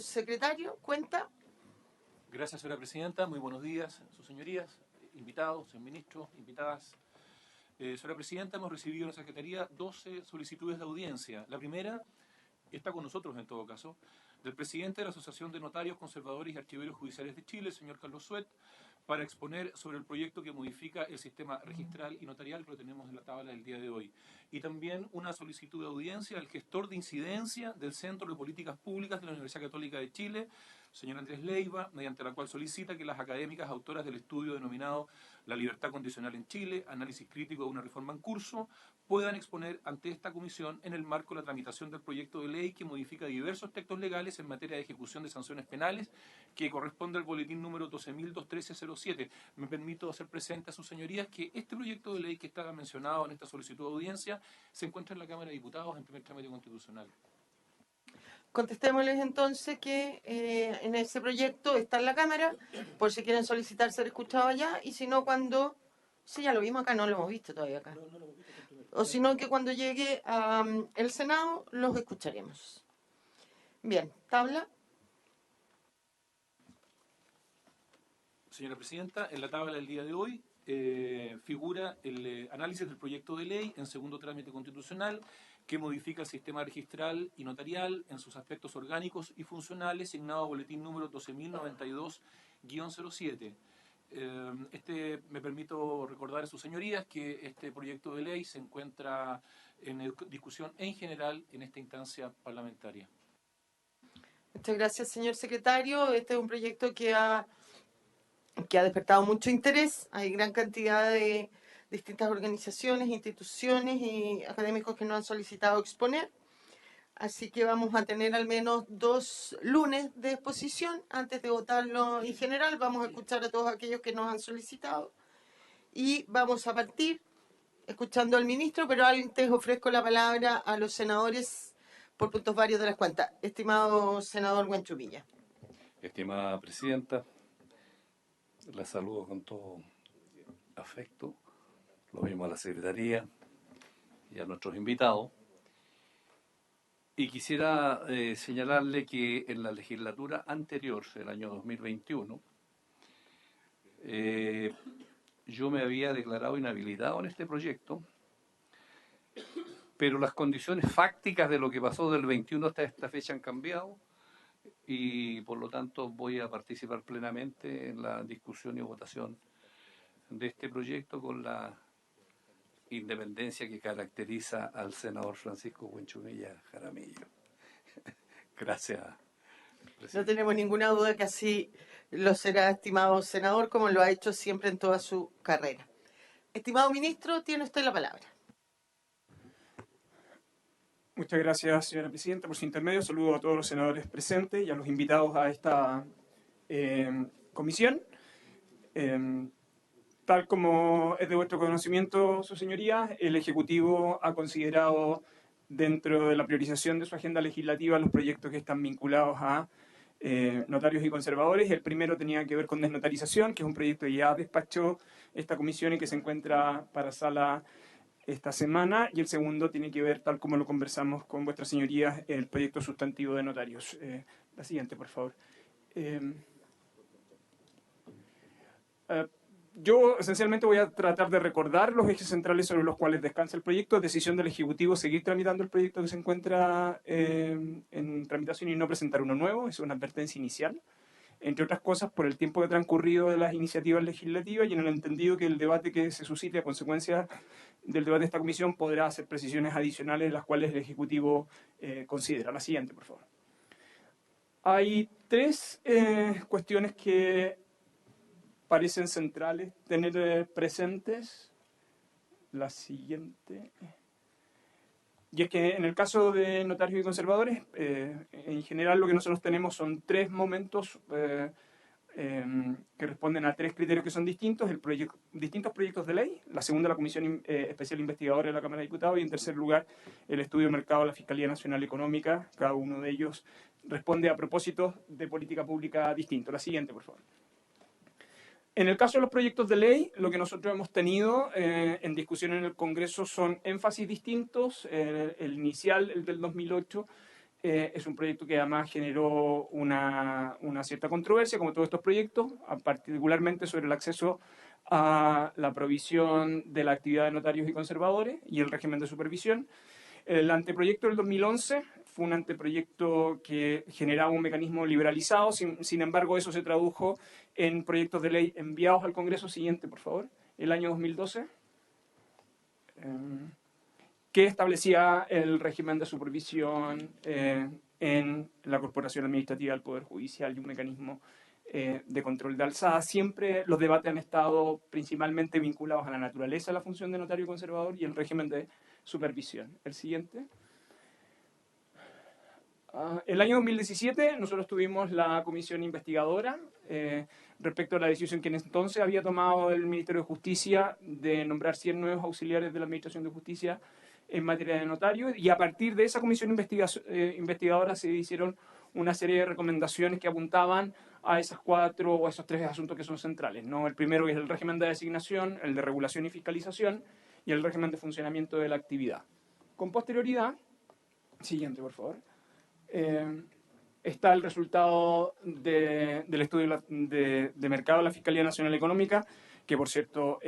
secretario, cuenta. Gracias, señora presidenta. Muy buenos días, sus señorías, invitados, señor ministro, invitadas. Señora presidenta, hemos recibido en la Secretaría 12 solicitudes de audiencia. La primera está con nosotros, en todo caso, del presidente de la Asociación de Notarios, Conservadores y Archiveros Judiciales de Chile, señor Carlos Suet, para exponer sobre el proyecto que modifica el sistema registral y notarial que lo tenemos en la tabla del día de hoy. Y también una solicitud de audiencia al gestor de incidencia del Centro de Políticas Públicas de la Universidad Católica de Chile, señor Andrés Leiva, mediante la cual solicita que las académicas autoras del estudio denominado La libertad condicional en Chile, análisis crítico de una reforma en curso, puedan exponer ante esta comisión en el marco de la tramitación del proyecto de ley que modifica diversos textos legales en materia de ejecución de sanciones penales que corresponde al boletín número 12.213.07. Me permito hacer presente a sus señorías que este proyecto de ley que estaba mencionado en esta solicitud de audiencia se encuentra en la Cámara de Diputados en primer trámite constitucional. Contestémosles entonces que en ese proyecto está en la Cámara, por si quieren solicitar ser escuchados allá, y si no, cuando... Sí, ya lo vimos acá, no lo hemos visto todavía acá. No lo hemos visto por primera vez. O si no, que cuando llegue el Senado los escucharemos. Bien, tabla. Señora presidenta, en la tabla del día de hoy figura el análisis del proyecto de ley en segundo trámite constitucional que modifica el sistema registral y notarial en sus aspectos orgánicos y funcionales, signado boletín número 12.092-07. Me permito recordar a sus señorías que este proyecto de ley se encuentra en discusión en general en esta instancia parlamentaria. Muchas gracias, señor secretario. Este es un proyecto que ha despertado mucho interés. Hay gran cantidad de distintas organizaciones, instituciones y académicos que nos han solicitado exponer. Así que vamos a tener al menos 2 lunes de exposición. Antes de votarlo en general, vamos a escuchar a todos aquellos que nos han solicitado. Y vamos a partir escuchando al ministro, pero antes ofrezco la palabra a los senadores por puntos varios de las cuentas. Estimado senador Huanchumilla. Estimada presidenta, la saludo con todo afecto, lo mismo a la Secretaría y a nuestros invitados. Y quisiera señalarle que en la legislatura anterior, el año 2021, yo me había declarado inhabilitado en este proyecto, pero las condiciones fácticas de lo que pasó del 21 hasta esta fecha han cambiado y por lo tanto voy a participar plenamente en la discusión y votación de este proyecto con la independencia que caracteriza al senador Francisco Huanchumilla Jaramillo. Gracias, presidente. No tenemos ninguna duda que así lo será, estimado senador, como lo ha hecho siempre en toda su carrera. Estimado ministro, tiene usted la palabra. Muchas gracias, señora presidenta, por su intermedio. Saludo a todos los senadores presentes y a los invitados a esta comisión. Tal como es de vuestro conocimiento, su señoría, el Ejecutivo ha considerado dentro de la priorización de su agenda legislativa los proyectos que están vinculados a notarios y conservadores. El primero tenía que ver con desnotarización, que es un proyecto que ya despachó esta comisión y que se encuentra para sala esta semana, y el segundo tiene que ver, tal como lo conversamos con vuestras señorías, el proyecto sustantivo de notarios. La siguiente, por favor. Yo esencialmente voy a tratar de recordar los ejes centrales sobre los cuales descansa el proyecto. Es decisión del Ejecutivo seguir tramitando el proyecto que se encuentra en tramitación y no presentar uno nuevo. Es una advertencia inicial, entre otras cosas por el tiempo que ha transcurrido de las iniciativas legislativas y en el entendido que el debate que se suscite a consecuencia del debate de esta comisión podrá hacer precisiones adicionales, las cuales el Ejecutivo considera. La siguiente, por favor. Hay 3 cuestiones que parecen centrales tener presentes. La siguiente. Y es que en el caso de notarios y conservadores, en general lo que nosotros tenemos son 3 momentos que responden a 3 criterios que son distintos: distintos proyectos de ley, la segunda la Comisión Especial Investigadora de la Cámara de Diputados, y en tercer lugar el estudio de mercado de la Fiscalía Nacional Económica. Cada uno de ellos responde a propósitos de política pública distintos. La siguiente, por favor. En el caso de los proyectos de ley, lo que nosotros hemos tenido en discusión en el Congreso son énfasis distintos. El inicial, el del 2008, Es un proyecto que además generó una cierta controversia, como todos estos proyectos, particularmente sobre el acceso a la provisión de la actividad de notarios y conservadores y el régimen de supervisión. El anteproyecto del 2011 fue un anteproyecto que generaba un mecanismo liberalizado, sin embargo eso se tradujo en proyectos de ley enviados al Congreso. Siguiente, por favor. El año 2012. Que establecía el régimen de supervisión en la Corporación Administrativa del Poder Judicial y un mecanismo de control de alzada. Siempre los debates han estado principalmente vinculados a la naturaleza de la función de notario conservador y el régimen de supervisión. El siguiente. El año 2017 nosotros tuvimos la comisión investigadora respecto a la decisión que entonces había tomado el Ministerio de Justicia de nombrar 100 nuevos auxiliares de la Administración de Justicia en materia de notarios, y a partir de esa comisión investigadora se hicieron una serie de recomendaciones que apuntaban a esos 4 o esos 3 asuntos que son centrales, ¿no? El primero es el régimen de designación, el de regulación y fiscalización, y el régimen de funcionamiento de la actividad. Con posterioridad, siguiente por favor, está el resultado del estudio de mercado de la Fiscalía Nacional Económica, que por cierto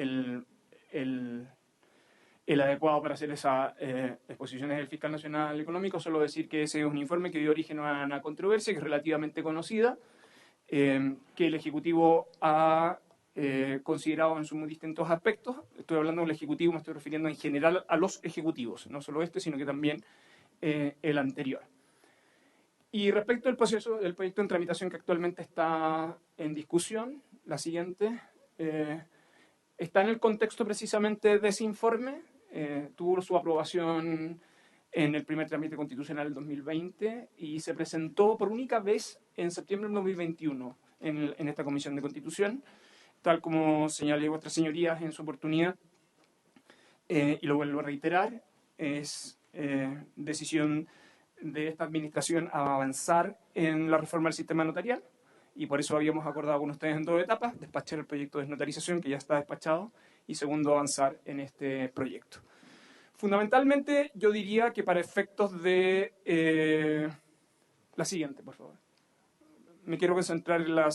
el adecuado para hacer esas exposiciones del Fiscal Nacional Económico. Solo decir que ese es un informe que dio origen a una controversia que es relativamente conocida, que el Ejecutivo ha considerado en sus distintos aspectos. Estoy hablando del Ejecutivo, me estoy refiriendo en general a los Ejecutivos, no solo este, sino que también el anterior. Y respecto al proceso del proyecto en tramitación que actualmente está en discusión, la siguiente, está en el contexto precisamente de ese informe. Tuvo su aprobación en el primer trámite constitucional del 2020 y se presentó por única vez en septiembre del 2021 en esta Comisión de Constitución, tal como señalé vuestras señorías en su oportunidad, y lo vuelvo a reiterar, es decisión de esta administración a avanzar en la reforma del sistema notarial, y por eso habíamos acordado con ustedes en 2 etapas: despachar el proyecto de desnotarización, que ya está despachado, y segundo, avanzar en este proyecto. Fundamentalmente, yo diría que para efectos de... la siguiente, por favor. Me quiero concentrar en la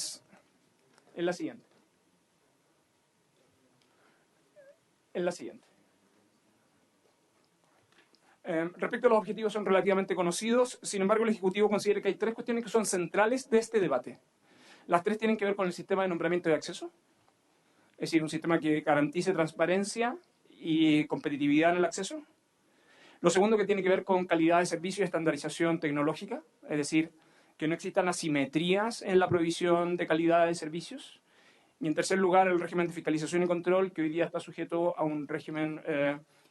siguiente. En la siguiente. Respecto a los objetivos, son relativamente conocidos. Sin embargo, el Ejecutivo considera que hay 3 cuestiones que son centrales de este debate. Las 3 tienen que ver con el sistema de nombramiento y acceso, es decir, un sistema que garantice transparencia y competitividad en el acceso. Lo segundo, que tiene que ver con calidad de servicio y estandarización tecnológica, es decir, que no existan asimetrías en la provisión de calidad de servicios. Y en tercer lugar, el régimen de fiscalización y control, que hoy día está sujeto a un régimen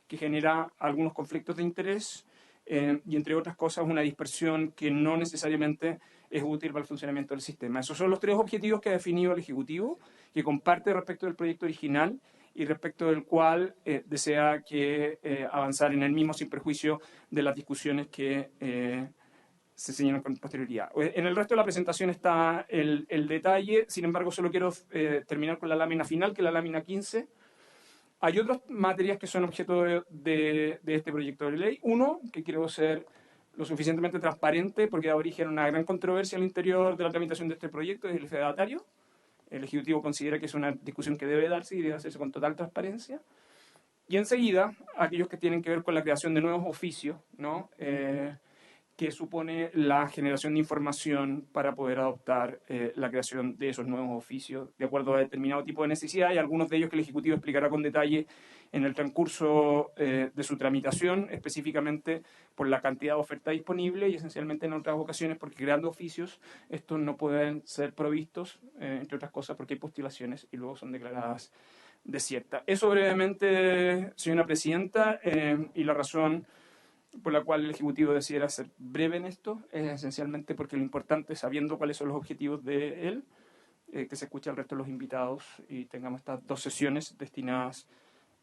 que genera algunos conflictos de interés y, entre otras cosas, una dispersión que no necesariamente es útil para el funcionamiento del sistema. Esos son los 3 objetivos que ha definido el Ejecutivo, que comparte respecto del proyecto original y respecto del cual desea que avanzar en el mismo, sin perjuicio de las discusiones que se señalan con posterioridad. En el resto de la presentación está el detalle. Sin embargo, solo quiero terminar con la lámina final, que es la lámina 15. Hay otras materias que son objeto de este proyecto de ley. Uno, que quiero ser lo suficientemente transparente porque da origen a una gran controversia al interior de la tramitación de este proyecto, es el fedatario. El Ejecutivo considera que es una discusión que debe darse y debe hacerse con total transparencia. Y enseguida, aquellos que tienen que ver con la creación de nuevos oficios, ¿no? Que supone la generación de información para poder adoptar la creación de esos nuevos oficios de acuerdo a determinado tipo de necesidad, y algunos de ellos que el Ejecutivo explicará con detalle en el transcurso de su tramitación, específicamente por la cantidad de oferta disponible y esencialmente en otras ocasiones porque creando oficios estos no pueden ser provistos, entre otras cosas porque hay postulaciones y luego son declaradas desiertas. Eso brevemente, señora Presidenta, y la razón por la cual el Ejecutivo decidiera ser breve en esto es esencialmente porque lo importante, sabiendo cuáles son los objetivos de él, que se escuche al resto de los invitados y tengamos estas 2 sesiones destinadas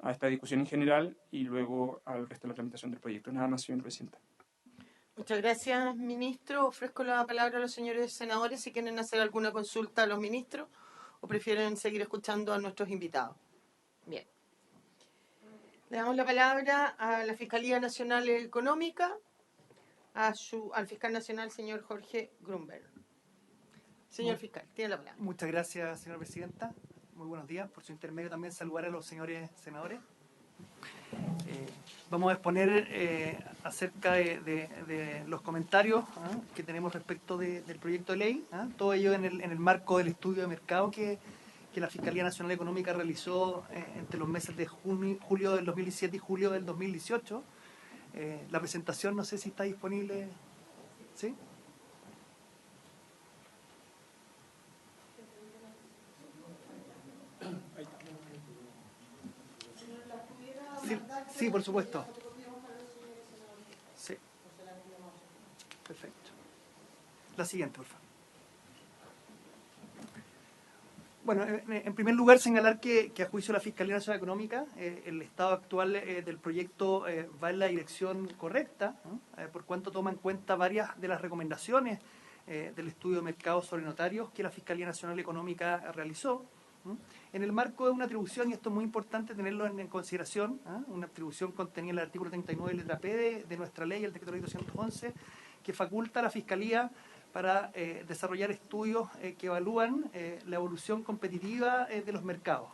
a esta discusión en general y luego al resto de la tramitación del proyecto. Nada más, señor Presidente. Muchas gracias, ministro. Ofrezco la palabra a los señores senadores si quieren hacer alguna consulta a los ministros o prefieren seguir escuchando a nuestros invitados. Bien. Le damos la palabra a la Fiscalía Nacional Económica. al fiscal nacional, señor Jorge Grunberg. Señor fiscal, tiene la palabra. Muchas gracias, señora presidenta. Muy buenos días. Por su intermedio también saludar a los señores senadores. Vamos a exponer acerca de los comentarios que tenemos respecto del proyecto de ley. Todo ello en el marco del estudio de mercado que la Fiscalía Nacional Económica realizó entre los meses de julio del 2017 y julio del 2018. La presentación, no sé si está disponible. ¿Sí? Sí, por supuesto. Sí. Perfecto. La siguiente, por favor. Bueno, en primer lugar señalar que a juicio de la Fiscalía Nacional Económica el estado actual del proyecto va en la dirección correcta, ¿no? Por cuanto toma en cuenta varias de las recomendaciones del estudio de mercado sobre notarios que la Fiscalía Nacional Económica realizó, ¿no? En el marco de una atribución, y esto es muy importante tenerlo en consideración, una atribución contenida en el artículo 39, letra P de nuestra ley, el decreto ley 211, que faculta a la Fiscalía para desarrollar estudios que evalúan la evolución competitiva de los mercados.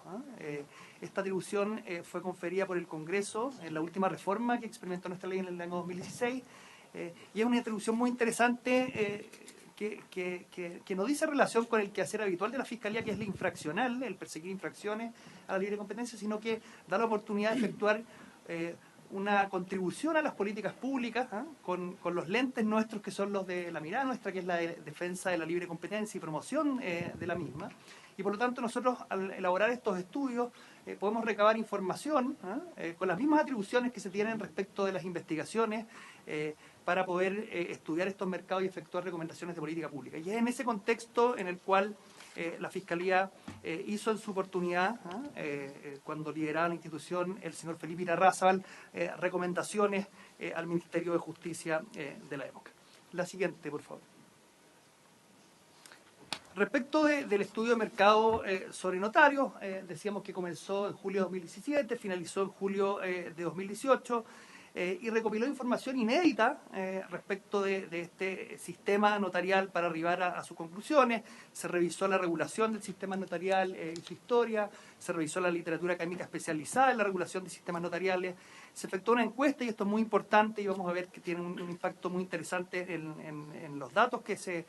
Esta atribución fue conferida por el Congreso en la última reforma que experimentó nuestra ley en el año 2016, y es una atribución muy interesante que no dice relación con el quehacer habitual de la Fiscalía, que es la infraccional, el perseguir infracciones a la libre competencia, sino que da la oportunidad de efectuar una contribución a las políticas públicas con los lentes nuestros, que son los de la mirada nuestra, que es la defensa de la libre competencia y promoción de la misma. Y por lo tanto nosotros, al elaborar estos estudios, podemos recabar información con las mismas atribuciones que se tienen respecto de las investigaciones para poder estudiar estos mercados y efectuar recomendaciones de política pública. Y es en ese contexto en el cual la Fiscalía hizo en su oportunidad, cuando lideraba la institución el señor Felipe Irarrázaval, recomendaciones al Ministerio de Justicia de la época. La siguiente, por favor. Respecto del estudio de mercado sobre notarios, decíamos que comenzó en julio de 2017, finalizó en julio de 2018, y recopiló información inédita respecto de este sistema notarial para arribar a sus conclusiones. Se revisó la regulación del sistema notarial y su historia, se revisó la literatura académica especializada en la regulación de sistemas notariales, se efectuó una encuesta, y esto es muy importante, y vamos a ver que tiene un impacto muy interesante en los datos que se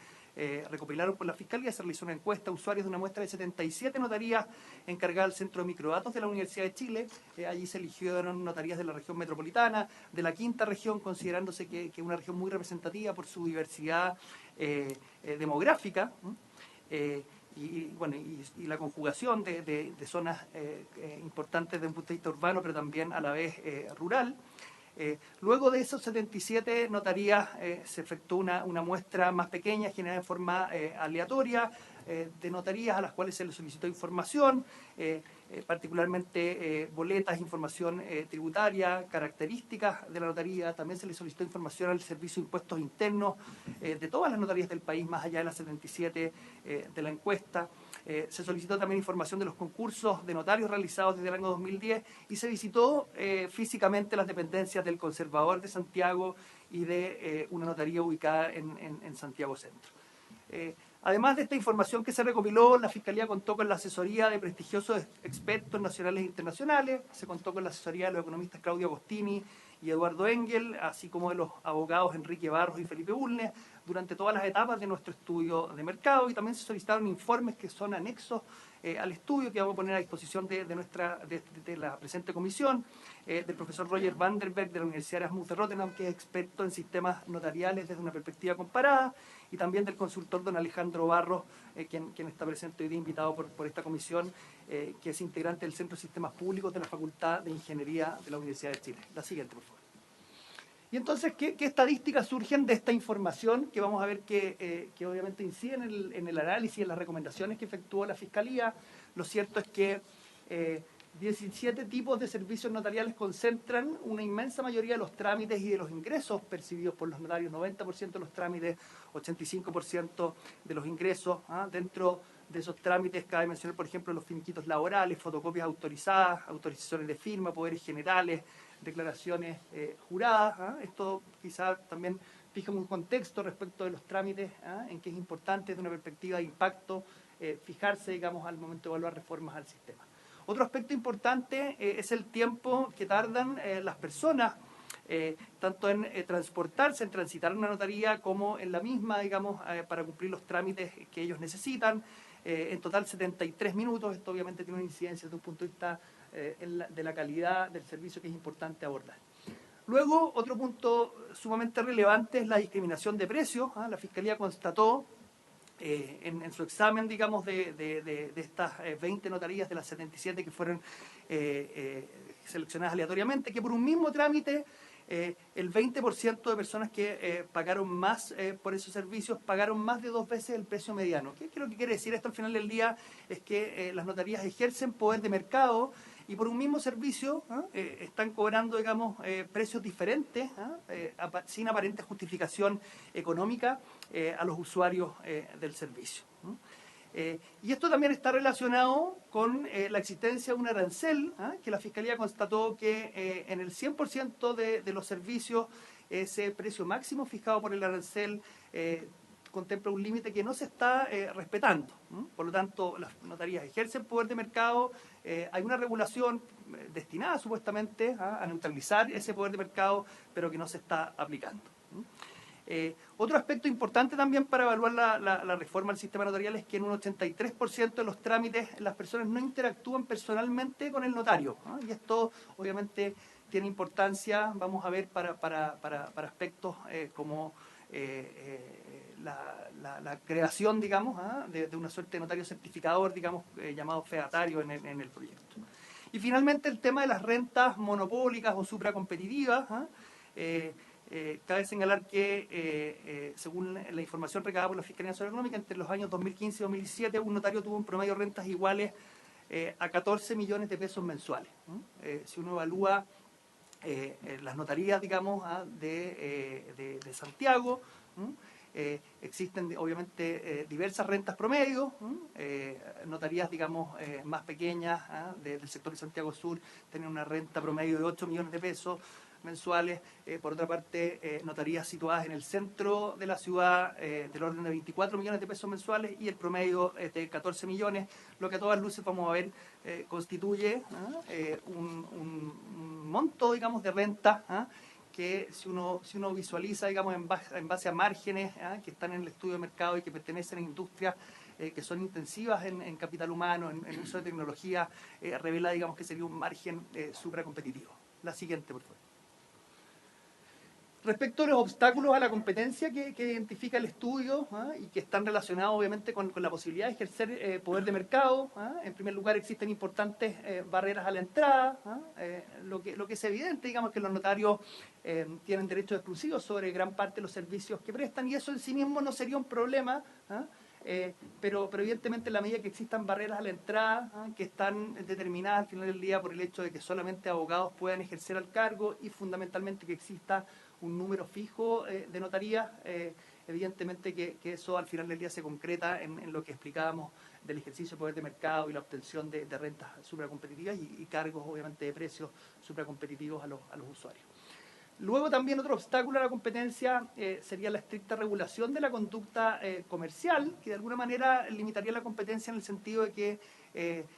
recopilaron por la Fiscalía. Se realizó una encuesta a usuarios de una muestra de 77 notarías encargadas al Centro de Microdatos de la Universidad de Chile. Allí se eligieron notarías de la región metropolitana, de la quinta región, considerándose que es una región muy representativa por su diversidad demográfica, y la conjugación de zonas importantes desde un punto de vista urbano, pero también a la vez rural. Luego de esos 77 notarías se efectuó una muestra más pequeña, generada en forma aleatoria, de notarías a las cuales se les solicitó información, particularmente boletas, información tributaria, características de la notaría. También se les solicitó información al Servicio de Impuestos Internos de todas las notarías del país, más allá de las 77 de la encuesta. Se solicitó también información de los concursos de notarios realizados desde el año 2010, y se visitó físicamente las dependencias del Conservador de Santiago y de una notaría ubicada en Santiago Centro. Además de esta información que se recopiló, la Fiscalía contó con la asesoría de prestigiosos expertos nacionales e internacionales, se contó con la asesoría de los economistas Claudio Agostini y Eduardo Engel, así como de los abogados Enrique Barros y Felipe Bulnes, durante todas las etapas de nuestro estudio de mercado, y también se solicitaron informes que son anexos al estudio que vamos a poner a disposición de la presente comisión, del profesor Roger Vanderberg de la Universidad Erasmus de Rotterdam, que es experto en sistemas notariales desde una perspectiva comparada, y también del consultor don Alejandro Barros, quien está presente hoy día invitado por esta comisión, que es integrante del Centro de Sistemas Públicos de la Facultad de Ingeniería de la Universidad de Chile. La siguiente, por favor. Y entonces, ¿qué estadísticas surgen de esta información que vamos a ver que obviamente inciden en el análisis y en las recomendaciones que efectuó la Fiscalía? Lo cierto es que 17 tipos de servicios notariales concentran una inmensa mayoría de los trámites y de los ingresos percibidos por los notarios, 90% de los trámites, 85% de los ingresos. Dentro de esos trámites cabe mencionar, por ejemplo, los finiquitos laborales, fotocopias autorizadas, autorizaciones de firma, poderes generales, declaraciones juradas. Esto quizás también fija un contexto respecto de los trámites, en que es importante desde una perspectiva de impacto fijarse, digamos, al momento de evaluar reformas al sistema. Otro aspecto importante es el tiempo que tardan las personas, tanto en transportarse, en transitar una notaría, como en la misma, digamos, para cumplir los trámites que ellos necesitan. En total 73 minutos. Esto obviamente tiene una incidencia desde un punto de vista de la calidad del servicio que es importante abordar. Luego, otro punto sumamente relevante es la discriminación de precios. La Fiscalía constató en su examen, digamos, de estas 20 notarías de las 77 que fueron seleccionadas aleatoriamente, que por un mismo trámite el 20% de personas que pagaron más por esos servicios pagaron más de 2 veces el precio mediano. ¿Qué es lo que quiere decir esto al final del día? Es que las notarías ejercen poder de mercado y por un mismo servicio están cobrando, digamos, precios diferentes, sin aparente justificación económica a los usuarios del servicio. Y esto también está relacionado con la existencia de un arancel, que la Fiscalía constató que en el 100% de los servicios ese precio máximo fijado por el arancel contempla un límite que no se está respetando. Por lo tanto, las notarías ejercen poder de mercado, hay una regulación destinada supuestamente a neutralizar ese poder de mercado, pero que no se está aplicando. Otro aspecto importante también para evaluar la reforma del sistema notarial es que en un 83% de los trámites las personas no interactúan personalmente con el notario, y esto obviamente tiene importancia, vamos a ver, para aspectos como la creación, digamos, de una suerte de notario certificador, digamos, llamado fedatario en el proyecto. Y finalmente el tema de las rentas monopólicas o supracompetitivas. Cabe señalar que, según la información recabada por la Fiscalía Nacional Económica, entre los años 2015 y 2017, un notario tuvo un promedio de rentas iguales a 14 millones de pesos mensuales. Si uno evalúa las notarías, digamos, de Santiago, existen obviamente diversas rentas promedio, notarías, digamos, más pequeñas del sector de Santiago Sur tienen una renta promedio de 8 millones de pesos mensuales. Por otra parte, notarías situadas en el centro de la ciudad del orden de 24 millones de pesos mensuales y el promedio es de 14 millones, lo que a todas luces vamos a ver constituye un monto, digamos, de renta que si uno visualiza, digamos, en base a márgenes que están en el estudio de mercado y que pertenecen a industrias que son intensivas en capital humano, en uso de tecnología, revela, digamos, que sería un margen supracompetitivo. La siguiente, por favor. Respecto a los obstáculos a la competencia que identifica el estudio y que están relacionados obviamente con la posibilidad de ejercer poder de mercado, en primer lugar existen importantes barreras a la entrada, lo que es evidente, digamos, que los notarios tienen derechos exclusivos sobre gran parte de los servicios que prestan y eso en sí mismo no sería un problema, pero evidentemente en la medida que existan barreras a la entrada que están determinadas al final del día por el hecho de que solamente abogados puedan ejercer el cargo y fundamentalmente que exista un número fijo de notarías, evidentemente que eso al final del día se concreta en lo que explicábamos del ejercicio de poder de mercado y la obtención de rentas supracompetitivas y cargos obviamente de precios supracompetitivos a los usuarios. Luego también otro obstáculo a la competencia sería la estricta regulación de la conducta comercial, que de alguna manera limitaría la competencia en el sentido de que,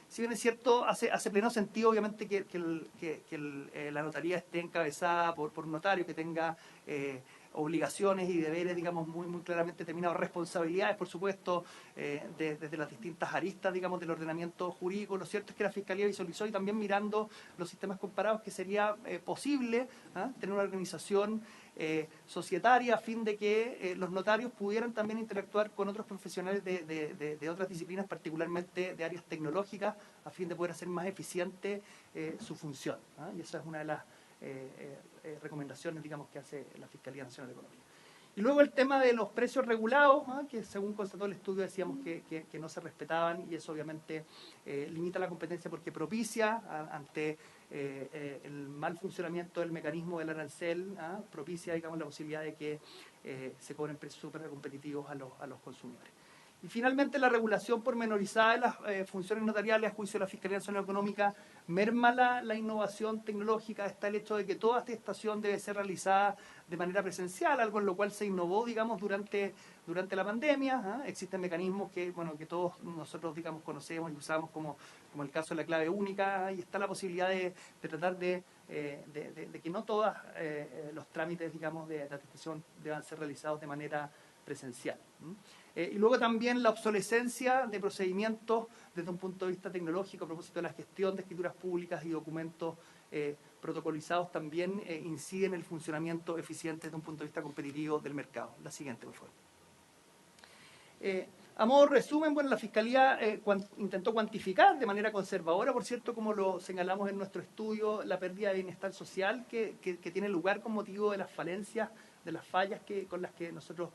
si bien es cierto, hace pleno sentido obviamente que la notaría esté encabezada por un notario que tenga obligaciones y deberes, digamos, muy claramente determinados, responsabilidades, por supuesto, desde las distintas aristas, digamos, del ordenamiento jurídico. Lo cierto es que la Fiscalía visualizó y también mirando los sistemas comparados que sería posible tener una organización societaria a fin de que los notarios pudieran también interactuar con otros profesionales de otras disciplinas, particularmente de áreas tecnológicas, a fin de poder hacer más eficiente su función. Y esa es una de las recomendaciones, digamos, que hace la Fiscalía Nacional Económica. Y luego el tema de los precios regulados, que según constató el estudio decíamos que no se respetaban y eso obviamente limita la competencia porque propicia ante el mal funcionamiento del mecanismo del arancel, propicia, digamos, la posibilidad de que se cobren precios súper competitivos a los consumidores. Y finalmente, la regulación pormenorizada de las funciones notariales a juicio de la Fiscalía Nacional Económica merma la innovación tecnológica. Está el hecho de que toda atestación debe ser realizada de manera presencial, algo en lo cual se innovó, digamos, durante la pandemia. Existen mecanismos que todos nosotros, digamos, conocemos y usamos, como el caso de la clave única, y está la posibilidad de tratar de que no todos los trámites, digamos, de atestación deban ser realizados de manera presencial. Y luego también la obsolescencia de procedimientos desde un punto de vista tecnológico a propósito de la gestión de escrituras públicas y documentos protocolizados también incide en el funcionamiento eficiente desde un punto de vista competitivo del mercado. La siguiente, por favor. A modo de resumen, la Fiscalía intentó cuantificar de manera conservadora, por cierto, como lo señalamos en nuestro estudio, la pérdida de bienestar social que tiene lugar con motivo de las falencias, de las fallas con las que nosotros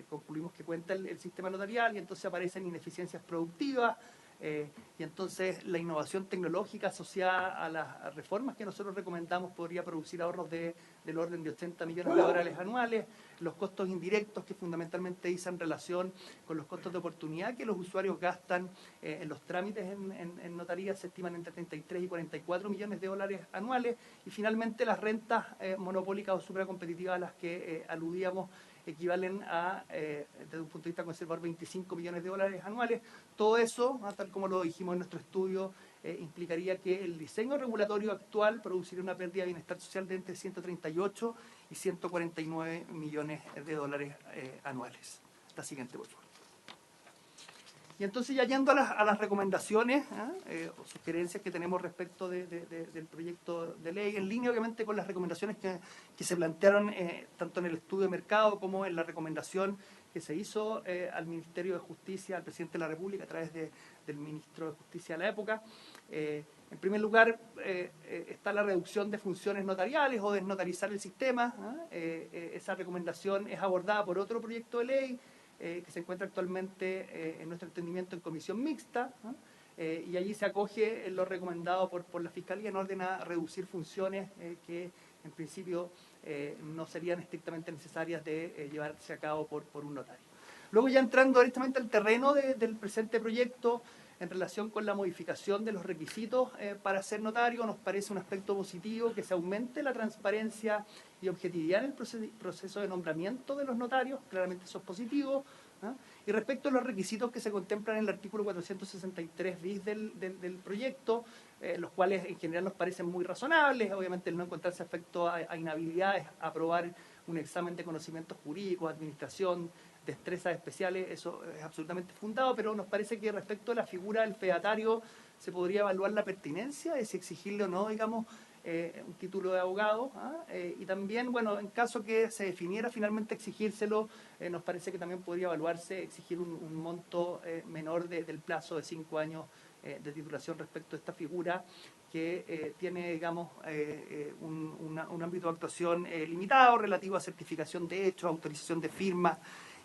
concluimos que cuenta el sistema notarial, y entonces aparecen ineficiencias productivas, y entonces la innovación tecnológica asociada a las reformas que nosotros recomendamos podría producir ahorros del orden de 80 millones de dólares anuales. Los costos indirectos, que fundamentalmente dicen relación con los costos de oportunidad que los usuarios gastan en los trámites en notaría, se estiman entre 33 y 44 millones de dólares anuales. Y finalmente las rentas monopólicas o supracompetitivas a las que aludíamos equivalen a, desde un punto de vista conservador, 25 millones de dólares anuales. Todo eso, tal como lo dijimos en nuestro estudio, implicaría que el diseño regulatorio actual produciría una pérdida de bienestar social de entre 138 y 149 millones de dólares anuales. La siguiente, por favor. Y entonces, ya yendo a las recomendaciones o sugerencias que tenemos respecto del proyecto de ley, en línea obviamente con las recomendaciones que se plantearon tanto en el estudio de mercado como en la recomendación que se hizo al Ministerio de Justicia, al Presidente de la República a través del Ministro de Justicia de la época. En primer lugar, está la reducción de funciones notariales o desnotarizar el sistema. Esa recomendación es abordada por otro proyecto de ley que se encuentra actualmente en nuestro entendimiento en comisión mixta, y allí se acoge lo recomendado por la Fiscalía en orden a reducir funciones que en principio no serían estrictamente necesarias de llevarse a cabo por un notario. Luego, ya entrando directamente al terreno del presente proyecto, en relación con la modificación de los requisitos para ser notario, nos parece un aspecto positivo que se aumente la transparencia y objetividad en el proceso de nombramiento de los notarios. Claramente eso es positivo. Y respecto a los requisitos que se contemplan en el artículo 463 bis del proyecto, los cuales en general nos parecen muy razonables, obviamente el no encontrarse afecto a inhabilidades, aprobar un examen de conocimientos jurídicos, administración, destrezas especiales, eso es absolutamente fundado, pero nos parece que respecto a la figura del fedatario se podría evaluar la pertinencia de si exigirle o no, digamos, un título de abogado, y también, en caso que se definiera finalmente exigírselo, nos parece que también podría evaluarse exigir un monto menor del plazo de 5 años de titulación respecto a esta figura que tiene, digamos, un ámbito de actuación limitado relativo a certificación de hechos, autorización de firmas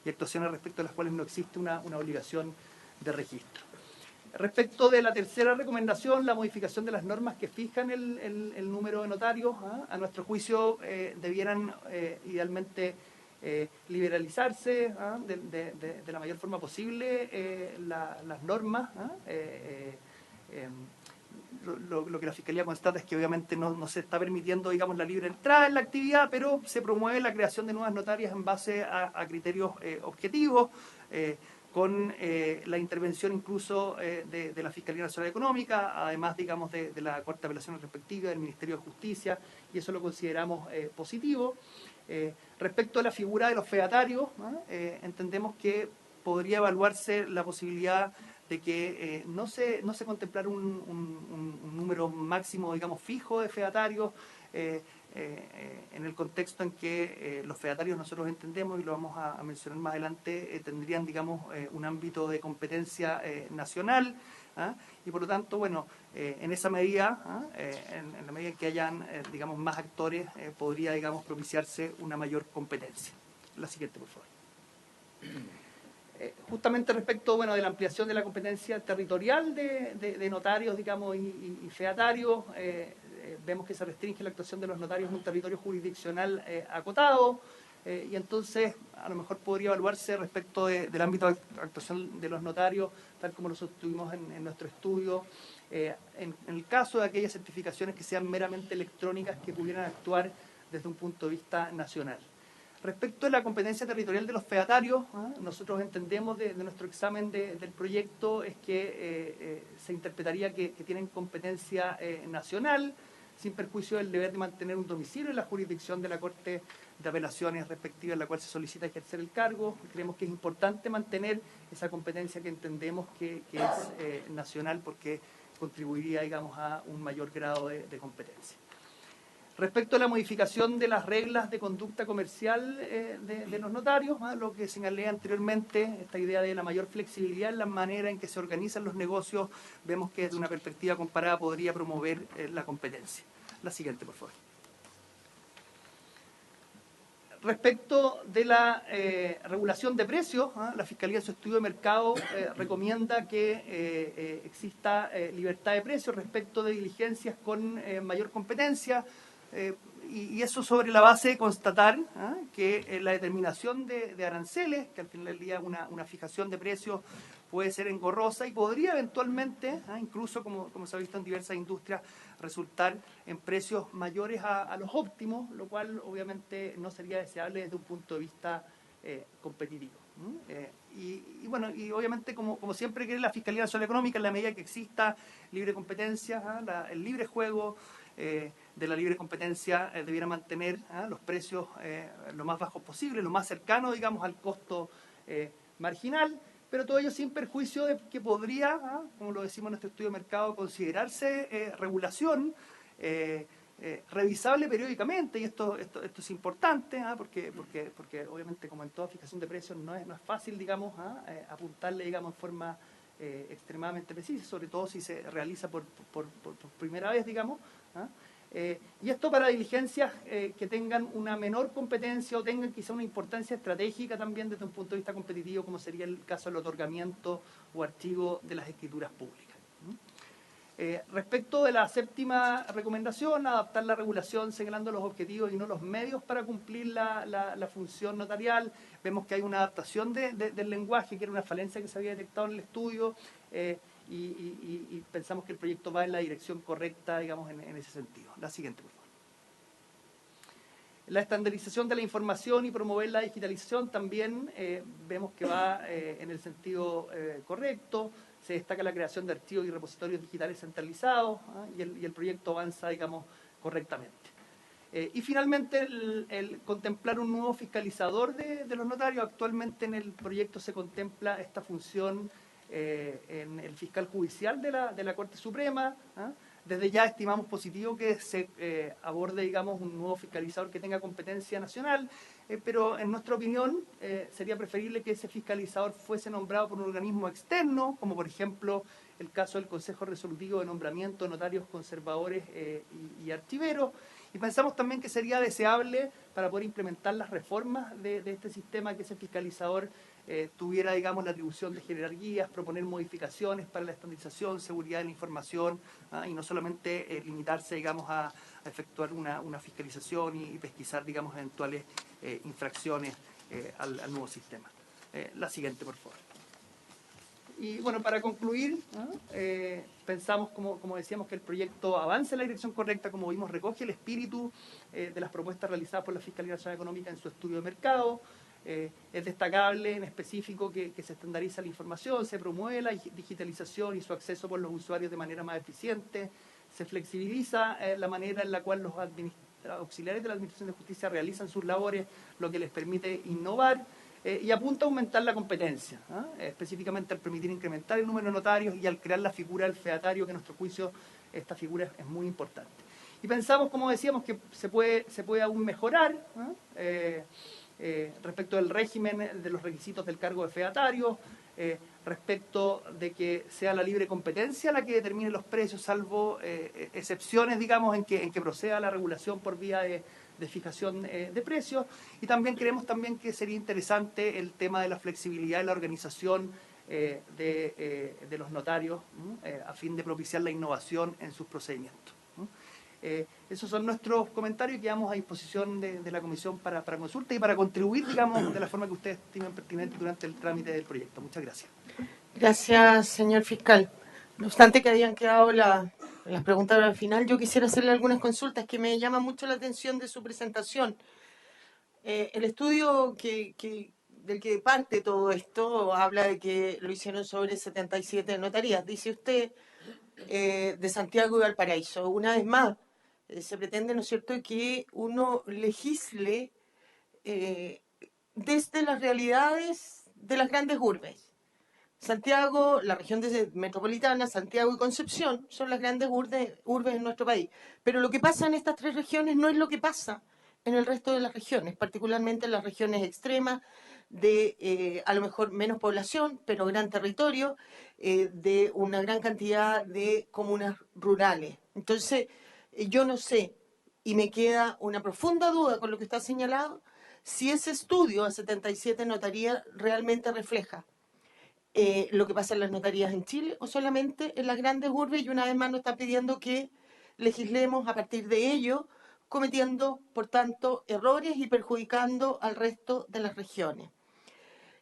y actuaciones respecto a las cuales no existe una obligación de registro. Respecto de la tercera recomendación, la modificación de las normas que fijan el número de notarios, a nuestro juicio debieran idealmente liberalizarse de la mayor forma posible las normas. Lo que la Fiscalía constata es que obviamente no se está permitiendo, digamos, la libre entrada en la actividad, pero se promueve la creación de nuevas notarias en base a criterios objetivos, con la intervención incluso de la Fiscalía Nacional Económica, además, digamos, de la Corte de Apelaciones respectiva, del Ministerio de Justicia, y eso lo consideramos positivo. Respecto a la figura de los fedatarios, entendemos que podría evaluarse la posibilidad de que no se contemplara un número máximo, digamos, fijo de fedatarios, en el contexto en que los fedatarios, nosotros entendemos, y lo vamos a mencionar más adelante, tendrían, digamos, un ámbito de competencia nacional, y por lo tanto, en esa medida, en la medida en que hayan, digamos, más actores, podría, digamos, propiciarse una mayor competencia. La siguiente, por favor. Justamente respecto, de la ampliación de la competencia territorial de notarios, digamos, y fedatarios, vemos que se restringe la actuación de los notarios en un territorio jurisdiccional acotado. y entonces a lo mejor podría evaluarse respecto del ámbito de actuación de los notarios, tal como lo sostuvimos en nuestro estudio, en el caso de aquellas certificaciones que sean meramente electrónicas que pudieran actuar desde un punto de vista nacional. Respecto a la competencia territorial de los fedatarios, nosotros entendemos de nuestro examen del proyecto es que se interpretaría que tienen competencia nacional, sin perjuicio del deber de mantener un domicilio en la jurisdicción de la Corte de Apelaciones respectiva en la cual se solicita ejercer el cargo. Creemos que es importante mantener esa competencia que entendemos que es nacional porque contribuiría, digamos, a un mayor grado de competencia. Respecto a la modificación de las reglas de conducta comercial de los notarios, lo que señalé anteriormente, esta idea de la mayor flexibilidad en la manera en que se organizan los negocios, vemos que desde una perspectiva comparada podría promover la competencia. La siguiente, por favor. Respecto de la regulación de precios, la Fiscalía en su estudio de mercado recomienda que exista libertad de precios respecto de diligencias con mayor competencia, y eso sobre la base de constatar que la determinación de aranceles, que al final del día una fijación de precios puede ser engorrosa y podría eventualmente, incluso como se ha visto en diversas industrias, resultar en precios mayores a los óptimos, lo cual obviamente no sería deseable desde un punto de vista competitivo. Y bueno, y obviamente como siempre quiere la Fiscalía Nacional Económica, en la medida que exista libre competencia, el libre juego de la libre competencia debiera mantener los precios lo más bajos posible, lo más cercano, digamos, al costo marginal, pero todo ello sin perjuicio de que podría, como lo decimos en nuestro estudio de mercado, considerarse regulación revisable periódicamente, y esto es importante, porque obviamente, como en toda fijación de precios, no es fácil, digamos, apuntarle, digamos, en forma extremadamente precisa, sobre todo si se realiza por primera vez, digamos. Y esto para diligencias que tengan una menor competencia o tengan quizá una importancia estratégica también desde un punto de vista competitivo, como sería el caso del otorgamiento o archivo de las escrituras públicas. Respecto de la séptima recomendación, adaptar la regulación señalando los objetivos y no los medios para cumplir la función notarial. Vemos que hay una adaptación del lenguaje, que era una falencia que se había detectado en el estudio, y pensamos que el proyecto va en la dirección correcta, digamos, en ese sentido. La siguiente, por favor. La estandarización de la información y promover la digitalización también vemos que va en el sentido correcto. Se destaca la creación de archivos y repositorios digitales centralizados, y el proyecto avanza, digamos, correctamente. Y finalmente, el contemplar un nuevo fiscalizador de los notarios. Actualmente en el proyecto se contempla esta función en el fiscal judicial de la Corte Suprema. Desde ya estimamos positivo que se aborde, digamos, un nuevo fiscalizador que tenga competencia nacional, pero en nuestra opinión sería preferible que ese fiscalizador fuese nombrado por un organismo externo, como por ejemplo el caso del Consejo Resolutivo de Nombramiento de Notarios Conservadores y Archiveros. Y pensamos también que sería deseable, para poder implementar las reformas de este sistema, que ese fiscalizador tuviera, digamos, la atribución de generar guías, proponer modificaciones para la estandarización, seguridad de la información, y no solamente limitarse, digamos, a efectuar una fiscalización y pesquisar, digamos, eventuales infracciones al nuevo sistema. La siguiente, por favor. Y bueno, para concluir, pensamos, como decíamos, que el proyecto avanza en la dirección correcta, como vimos, recoge el espíritu de las propuestas realizadas por la Fiscalía Nacional Económica en su estudio de mercado. Es destacable en específico que se estandariza la información, se promueve la digitalización y su acceso por los usuarios de manera más eficiente, se flexibiliza la manera en la cual los auxiliares de la Administración de Justicia realizan sus labores, lo que les permite innovar, y apunta a aumentar la competencia, específicamente al permitir incrementar el número de notarios y al crear la figura del fedatario, que en nuestro juicio esta figura es muy importante. Y pensamos, como decíamos, que se puede aún mejorar respecto del régimen de los requisitos del cargo de fedatario, respecto de que sea la libre competencia la que determine los precios, salvo excepciones, digamos, en que proceda la regulación por vía de fijación de precios. Y también creemos también que sería interesante el tema de la flexibilidad de la organización de los notarios, a fin de propiciar la innovación en sus procedimientos. Esos son nuestros comentarios y quedamos a disposición de la comisión para consulta y para contribuir, digamos, de la forma que ustedes estimen pertinente durante el trámite del proyecto. Muchas gracias. Gracias, señor fiscal. No obstante que habían quedado las preguntas al final, yo quisiera hacerle algunas consultas que me llaman mucho la atención de su presentación. El estudio del que parte todo esto habla de que lo hicieron sobre 77 notarías, dice usted, de Santiago y Valparaíso. Una vez más, se pretende, ¿no es cierto?, que uno legisle desde las realidades de las grandes urbes. Santiago, la región metropolitana, Santiago y Concepción son las grandes urbes en nuestro país. Pero lo que pasa en estas tres regiones no es lo que pasa en el resto de las regiones, particularmente en las regiones extremas de a lo mejor menos población, pero gran territorio, de una gran cantidad de comunas rurales. Entonces, yo no sé, y me queda una profunda duda con lo que está señalado, si ese estudio a 77 notarías realmente refleja lo que pasa en las notarías en Chile o solamente en las grandes urbes, y una vez más nos está pidiendo que legislemos a partir de ello, cometiendo, por tanto, errores y perjudicando al resto de las regiones.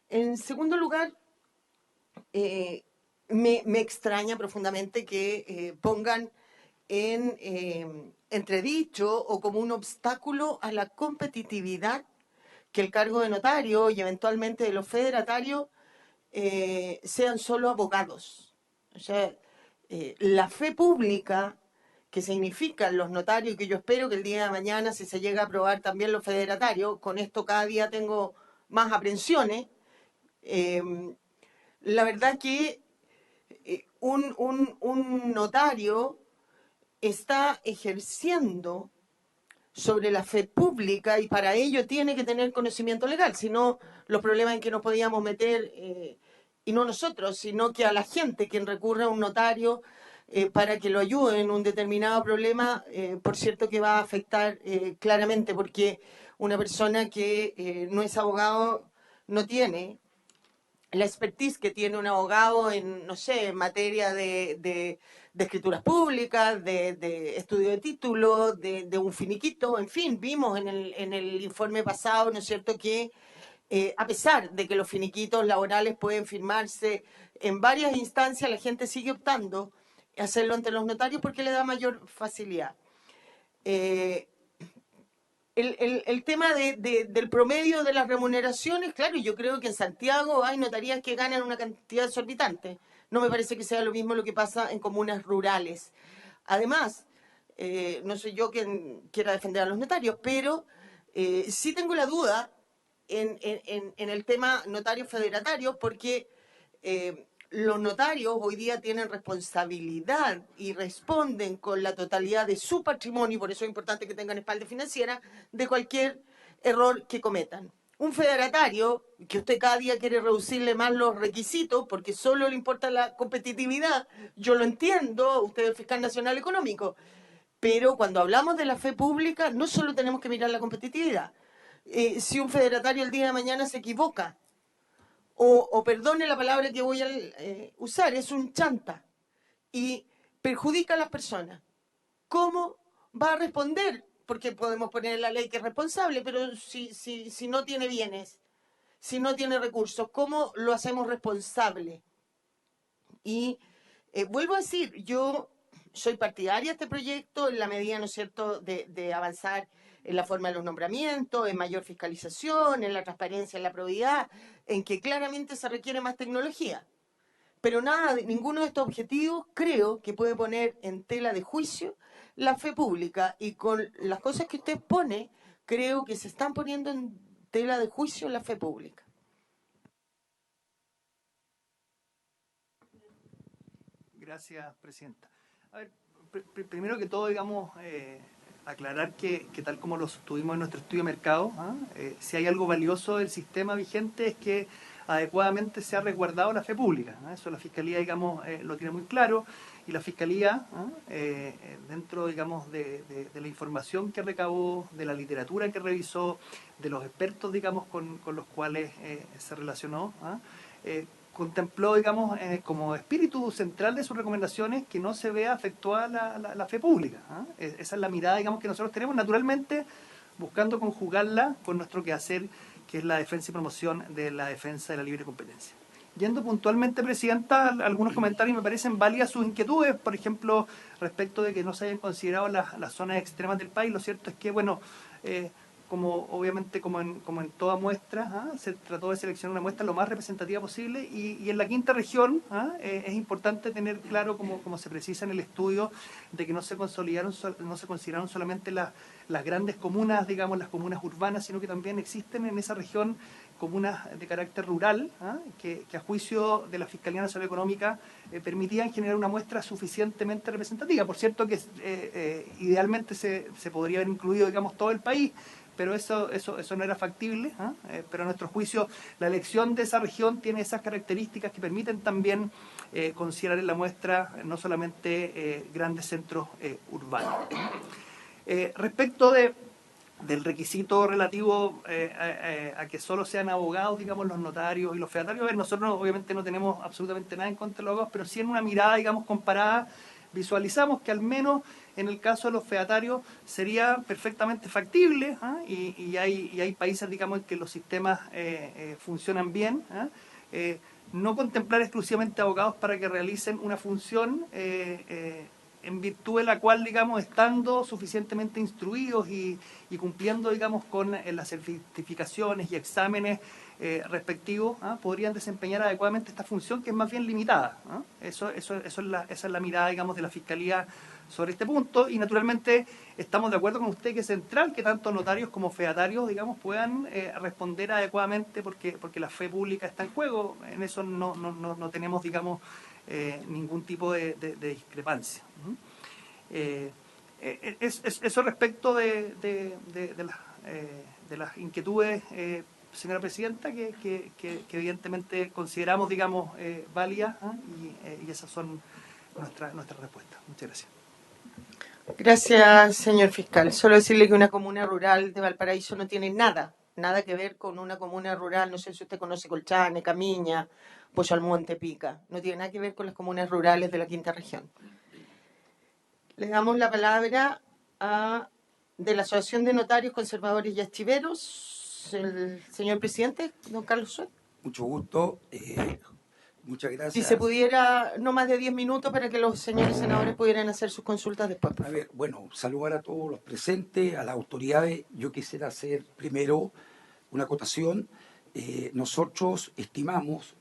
En segundo lugar, me extraña profundamente que pongan en entredicho o como un obstáculo a la competitividad que el cargo de notario y eventualmente de los federatarios sean solo abogados. O sea, la fe pública, que significan los notarios, y que yo espero que el día de mañana, si se llega a aprobar también los federatarios, con esto cada día tengo más aprensiones, la verdad que un notario está ejerciendo sobre la fe pública y para ello tiene que tener conocimiento legal, si no los problemas en que nos podíamos meter, y no nosotros, sino que a la gente quien recurre a un notario para que lo ayude en un determinado problema, por cierto que va a afectar claramente, porque una persona que no es abogado no tiene la expertise que tiene un abogado en, no sé, en materia de escrituras públicas, de estudio de título, de un finiquito, en fin, vimos en el informe pasado, ¿no es cierto?, que a pesar de que los finiquitos laborales pueden firmarse en varias instancias, la gente sigue optando a hacerlo ante los notarios porque le da mayor facilidad. El tema del promedio de las remuneraciones, claro, yo creo que en Santiago hay notarías que ganan una cantidad exorbitante. No me parece que sea lo mismo lo que pasa en comunas rurales. Además, no soy yo quien quiera defender a los notarios, pero sí tengo la duda en el tema notario federatario, porque los notarios hoy día tienen responsabilidad y responden con la totalidad de su patrimonio, y por eso es importante que tengan espalda financiera, de cualquier error que cometan. Un federatario, que usted cada día quiere reducirle más los requisitos porque solo le importa la competitividad, yo lo entiendo, usted es el fiscal nacional económico, pero cuando hablamos de la fe pública no solo tenemos que mirar la competitividad. Si un federatario el día de mañana se equivoca, o perdone la palabra que voy a usar, es un chanta y perjudica a las personas, ¿cómo va a responder? Porque podemos poner en la ley que es responsable, pero si no tiene bienes, si no tiene recursos, ¿cómo lo hacemos responsable? Y vuelvo a decir, yo soy partidaria de este proyecto en la medida, ¿no es cierto?, de avanzar en la forma de los nombramientos, en mayor fiscalización, en la transparencia, en la probidad, en que claramente se requiere más tecnología. Pero ninguno de estos objetivos creo que puede poner en tela de juicio la fe pública. Y con las cosas que usted pone, creo que se están poniendo en tela de juicio la fe pública. Gracias, presidenta. A ver, primero que todo, digamos, aclarar que tal como lo tuvimos en nuestro estudio de mercado, si hay algo valioso del sistema vigente es que adecuadamente se ha resguardado la fe pública. Eso la Fiscalía, digamos, lo tiene muy claro, y la Fiscalía, dentro, digamos, de la información que recabó, de la literatura que revisó, de los expertos, digamos, con los cuales se relacionó, contempló, digamos, como espíritu central de sus recomendaciones que no se vea afectuada la fe pública. Esa es la mirada, digamos, que nosotros tenemos, naturalmente buscando conjugarla con nuestro quehacer, que es la defensa y promoción de la defensa de la libre competencia. Yendo puntualmente, Presidenta, algunos comentarios me parecen válidas sus inquietudes, por ejemplo, respecto de que no se hayan considerado las zonas extremas del país. Lo cierto es que, bueno, como obviamente como en toda muestra, se trató de seleccionar una muestra lo más representativa posible, y en la quinta región es importante tener claro, como se precisa en el estudio, de que no se consideraron solamente las grandes comunas, digamos, las comunas urbanas, sino que también existen en esa región comunas de carácter rural, que a juicio de la Fiscalía Nacional Económica permitían generar una muestra suficientemente representativa. Por cierto que idealmente se podría haber incluido, digamos, todo el país, pero eso no era factible, pero a nuestro juicio la elección de esa región tiene esas características que permiten también considerar en la muestra no solamente grandes centros urbanos. Respecto del requisito relativo a que solo sean abogados, digamos, los notarios y los fedatarios, nosotros obviamente no tenemos absolutamente nada en contra de los abogados, pero sí en una mirada, digamos, comparada, visualizamos que al menos en el caso de los fedatarios sería perfectamente factible, y hay países, digamos, en que los sistemas funcionan bien, no contemplar exclusivamente abogados para que realicen una función en virtud de la cual, digamos, estando suficientemente instruidos y cumpliendo, digamos, con las certificaciones y exámenes respectivos, podrían desempeñar adecuadamente esta función, que es más bien limitada. Esa es la mirada, digamos, de la Fiscalía sobre este punto, y naturalmente estamos de acuerdo con usted que es central que tanto notarios como fedatarios, digamos, puedan responder adecuadamente, porque la fe pública está en juego. En eso no tenemos, digamos, ningún tipo de discrepancia. Eso respecto de las inquietudes, señora Presidenta, que evidentemente consideramos, digamos, válidas, y esas son nuestras respuestas. Muchas gracias. Gracias, señor fiscal. Solo decirle que una comuna rural de Valparaíso no tiene nada que ver con una comuna rural, no sé si usted conoce Colchane, Camiña, Pozo Almonte, Pica. No tiene nada que ver con las comunas rurales de la quinta región. Le damos la palabra de la Asociación de Notarios, Conservadores y Archiveros, el señor presidente, don Carlos Suet. Mucho gusto. Muchas gracias. Si se pudiera, no más de 10 minutos para que los señores senadores pudieran hacer sus consultas después. A ver, bueno, saludar a todos los presentes, a las autoridades. Yo quisiera hacer primero una acotación. Nosotros estimamos,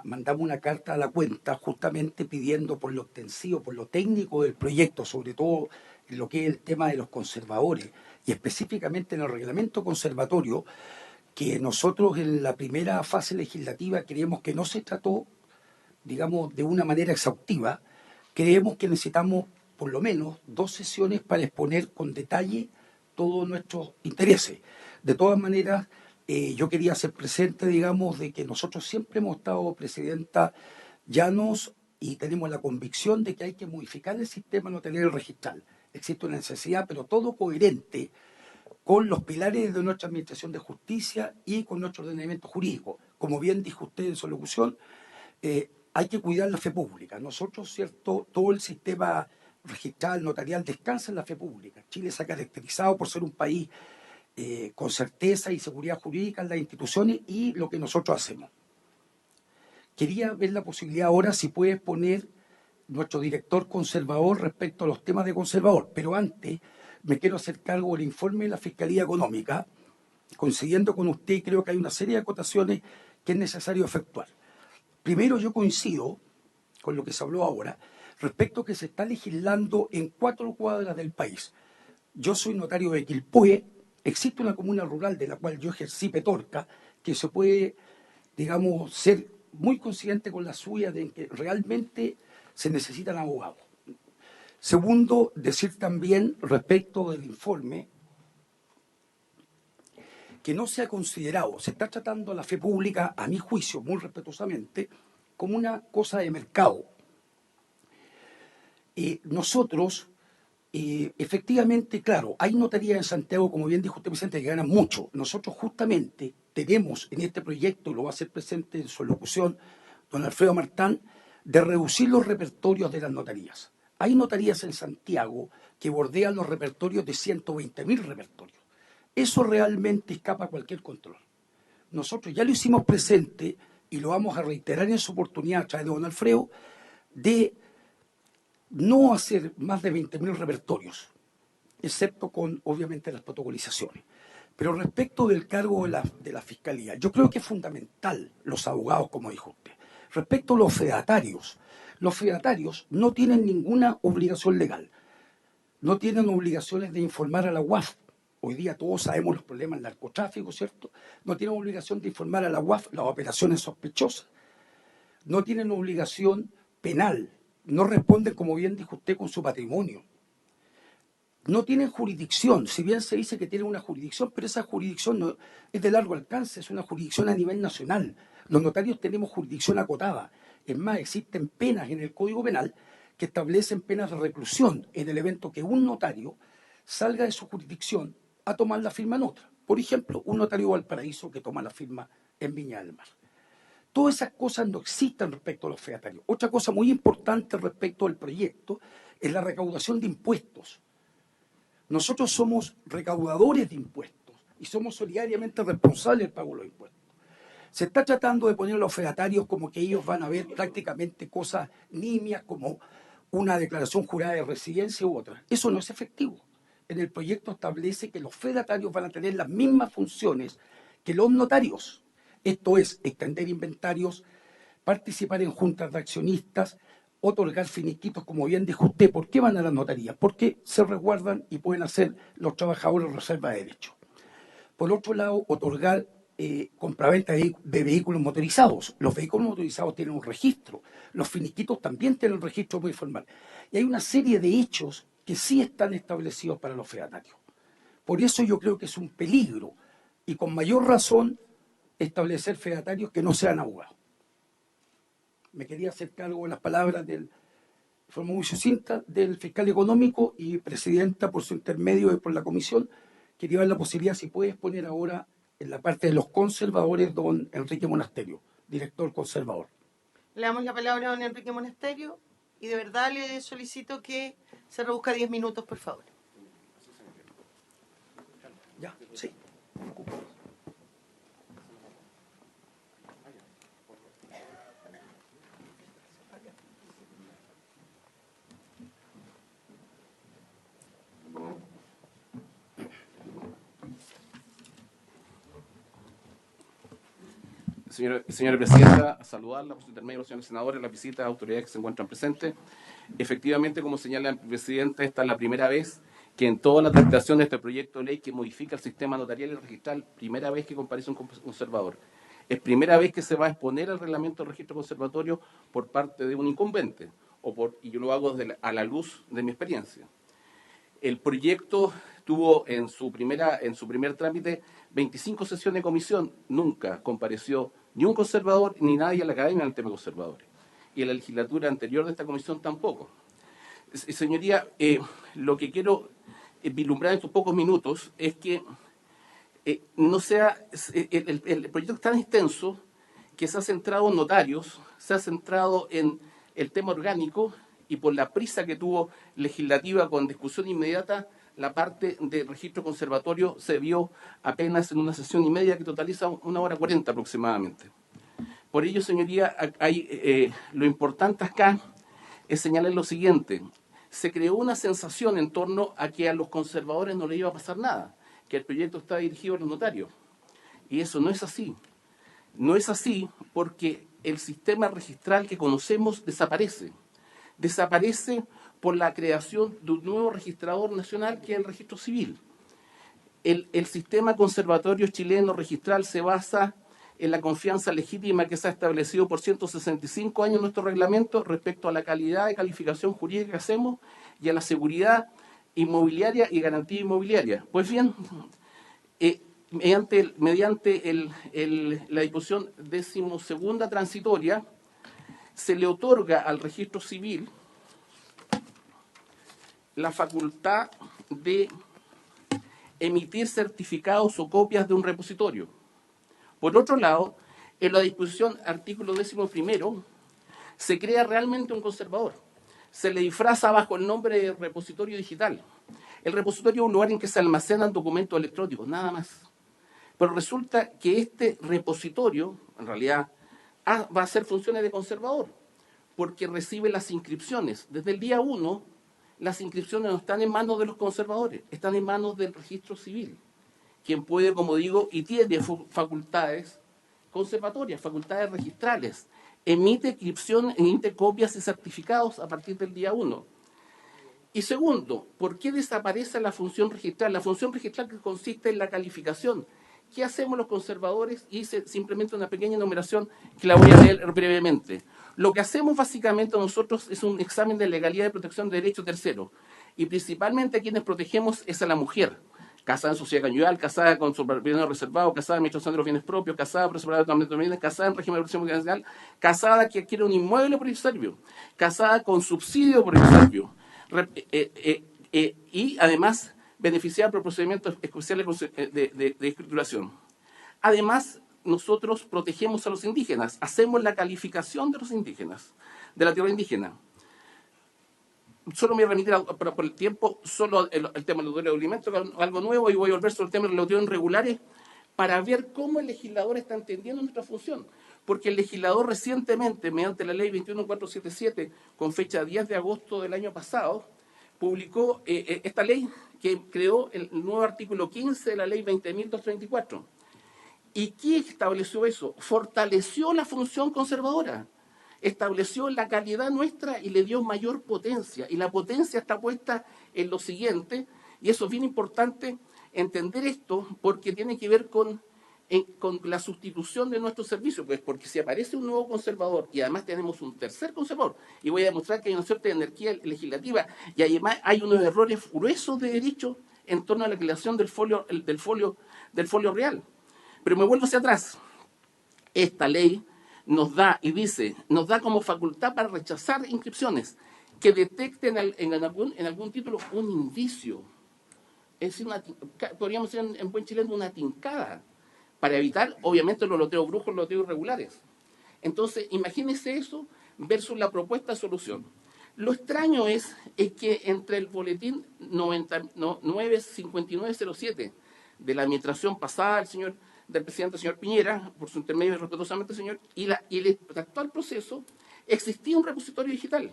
mandamos una carta a la cuenta justamente pidiendo por lo extensivo, por lo técnico del proyecto, sobre todo en lo que es el tema de los conservadores y específicamente en el reglamento conservatorio, que nosotros en la primera fase legislativa creemos que no se trató, digamos, de una manera exhaustiva. Creemos que necesitamos por lo menos 2 sesiones para exponer con detalle todos nuestros intereses. De todas maneras, yo quería hacer presente, digamos, de que nosotros siempre hemos estado, Presidenta, llanos, y tenemos la convicción de que hay que modificar el sistema notarial registral. Existe una necesidad, pero todo coherente con los pilares de nuestra Administración de Justicia y con nuestro ordenamiento jurídico. Como bien dijo usted en su locución, hay que cuidar la fe pública. Nosotros, cierto, todo el sistema registral, notarial, descansa en la fe pública. Chile se ha caracterizado por ser un país con certeza y seguridad jurídica en las instituciones y lo que nosotros hacemos. Quería ver la posibilidad ahora si puede exponer nuestro director conservador respecto a los temas de conservador, pero antes me quiero hacer cargo del informe de la Fiscalía Económica, coincidiendo con usted, creo que hay una serie de acotaciones que es necesario efectuar. Primero, yo coincido con lo que se habló ahora, respecto a que se está legislando en 4 cuadras del país. Yo soy notario de Quilpué, existe una comuna rural de la cual yo ejercí Petorca, que se puede, digamos, ser muy consciente con la suya de que realmente se necesitan abogados. Segundo, decir también respecto del informe que no se ha considerado, se está tratando la fe pública, a mi juicio, muy respetuosamente, como una cosa de mercado. Nosotros, efectivamente, claro, hay notarías en Santiago, como bien dijo usted, presidente, que ganan mucho. Nosotros justamente tenemos en este proyecto, lo va a hacer presente en su locución don Alfredo Martán, de reducir los repertorios de las notarías. Hay notarías en Santiago que bordean los repertorios de 120.000 repertorios. Eso realmente escapa a cualquier control. Nosotros ya lo hicimos presente y lo vamos a reiterar en su oportunidad a través de don Alfredo, de no hacer más de 20.000 repertorios, excepto con, obviamente, las protocolizaciones. Pero respecto del cargo de la Fiscalía, yo creo que es fundamental los abogados, como dijo usted. Respecto a los fedatarios no tienen ninguna obligación legal, no tienen obligaciones de informar a la UAF. Hoy día todos sabemos los problemas del narcotráfico, ¿cierto? No tienen obligación de informar a la UAF las operaciones sospechosas, no tienen obligación penal, no responden, como bien dijo usted, con su patrimonio. No tienen jurisdicción, si bien se dice que tienen una jurisdicción, pero esa jurisdicción no es de largo alcance, es una jurisdicción a nivel nacional. Los notarios tenemos jurisdicción acotada. Es más, existen penas en el Código Penal que establecen penas de reclusión en el evento que un notario salga de su jurisdicción a tomar la firma en otra. Por ejemplo, un notario de Valparaíso que toma la firma en Viña del Mar. Todas esas cosas no existen respecto a los fedatarios. Otra cosa muy importante respecto al proyecto es la recaudación de impuestos. Nosotros somos recaudadores de impuestos y somos solidariamente responsables del pago de los impuestos. Se está tratando de poner a los fedatarios como que ellos van a ver prácticamente cosas nimias como una declaración jurada de residencia u otra. Eso no es efectivo. En el proyecto establece que los fedatarios van a tener las mismas funciones que los notarios. Esto es, extender inventarios, participar en juntas de accionistas, otorgar finiquitos, como bien dijo usted. ¿Por qué van a las notarías? Porque se resguardan y pueden hacer los trabajadores reserva de derechos. Por otro lado, otorgar compraventa de vehículos motorizados. Los vehículos motorizados tienen un registro. Los finiquitos también tienen un registro muy formal. Y hay una serie de hechos que sí están establecidos para los fedatarios. Por eso yo creo que es un peligro y con mayor razón establecer fedatarios que no sean abogados. Me quería hacer cargo de las palabras de forma muy sucinta del fiscal económico y presidenta, por su intermedio y por la comisión. Quería ver la posibilidad, si puedes poner ahora en la parte de los conservadores, don Enrique Monasterio, director conservador. Le damos la palabra a don Enrique Monasterio y de verdad le solicito que se reduzca 10 minutos, por favor. Ya, sí. Señora Presidenta, saludarla por su intermedio, los señores senadores, las visitas, autoridades que se encuentran presentes. Efectivamente, como señala el presidente, esta es la primera vez que en toda la tramitación de este proyecto de ley que modifica el sistema notarial y registral, primera vez que comparece un conservador. Es primera vez que se va a exponer el reglamento del registro conservatorio por parte de un incumbente, y yo lo hago a la luz de mi experiencia. El proyecto tuvo en su primer trámite 25 sesiones de comisión, nunca compareció ni un conservador ni nadie a la academia en el tema de conservadores. Y en la legislatura anterior de esta comisión tampoco. Señoría, lo que quiero vislumbrar en estos pocos minutos es que no sea el proyecto es tan extenso que se ha centrado en notarios, se ha centrado en el tema orgánico y por la prisa que tuvo legislativa con discusión inmediata, la parte del registro conservatorio se vio apenas en una sesión y media que totaliza 1 hora 40 aproximadamente. Por ello, señoría, lo importante acá es señalar lo siguiente. Se creó una sensación en torno a que a los conservadores no les iba a pasar nada, que el proyecto está dirigido a los notarios. Y eso no es así. No es así porque el sistema registral que conocemos desaparece. Desaparece por la creación de un nuevo registrador nacional que es el registro civil. El sistema conservatorio chileno registral se basa en la confianza legítima que se ha establecido por 165 años en nuestro reglamento respecto a la calidad de calificación jurídica que hacemos y a la seguridad inmobiliaria y garantía inmobiliaria. Pues bien, mediante la disposición 12ª transitoria, se le otorga al registro civil la facultad de emitir certificados o copias de un repositorio. Por otro lado, en la disposición artículo 11º, se crea realmente un conservador. Se le disfraza bajo el nombre de repositorio digital. El repositorio es un lugar en que se almacenan documentos electrónicos, nada más. Pero resulta que este repositorio, en realidad, va a hacer funciones de conservador, porque recibe las inscripciones. Desde el día 1, las inscripciones no están en manos de los conservadores, están en manos del registro civil, quien puede, como digo, y tiene facultades conservatorias, facultades registrales, emite copias y certificados a partir del día 1. Y segundo, ¿por qué desaparece la función registral? La función registral que consiste en la calificación. ¿Qué hacemos los conservadores? Hice simplemente una pequeña enumeración que la voy a leer brevemente. Lo que hacemos básicamente nosotros es un examen de legalidad de protección de derechos terceros. Y principalmente a quienes protegemos es a la mujer. Casada en sociedad conyugal, casada con su patrimonio reservado, casada en administración de los bienes propios, casada por separado de bienes, casada en régimen de protección multinacional, casada que adquiere un inmueble por el servicio, casada con subsidio por el servicio. Y además beneficiada por procedimientos especiales de escrituración. Además, nosotros protegemos a los indígenas, hacemos la calificación de los indígenas, de la tierra indígena. Solo me voy a remitir por el tiempo, solo el tema de los alimentos, algo nuevo, y voy a volver sobre el tema de los loteos irregulares para ver cómo el legislador está entendiendo nuestra función. Porque el legislador recientemente, mediante la ley 21477, con fecha 10 de agosto del año pasado, publicó esta ley que creó el nuevo artículo 15 de la ley 20.234. ¿Y qué estableció eso? Fortaleció la función conservadora, estableció la calidad nuestra y le dio mayor potencia. Y la potencia está puesta en lo siguiente, y eso es bien importante entender esto, porque tiene que ver con la sustitución de nuestro servicio, pues porque si aparece un nuevo conservador y además tenemos un tercer conservador, y voy a demostrar que hay una cierta energía legislativa y además hay unos errores gruesos de derecho en torno a la creación del folio real. Pero me vuelvo hacia atrás. Esta ley nos da, y dice, nos da como facultad para rechazar inscripciones que detecten en algún título un indicio. Es decir, podríamos decir en buen chileno una tincada, para evitar, obviamente, los loteos brujos, los loteos irregulares. Entonces, imagínense eso versus la propuesta de solución. Lo extraño es que entre el boletín 95907 de la administración pasada del presidente señor Piñera, por su intermedio respetuosamente, señor, y el actual proceso, existía un repositorio digital,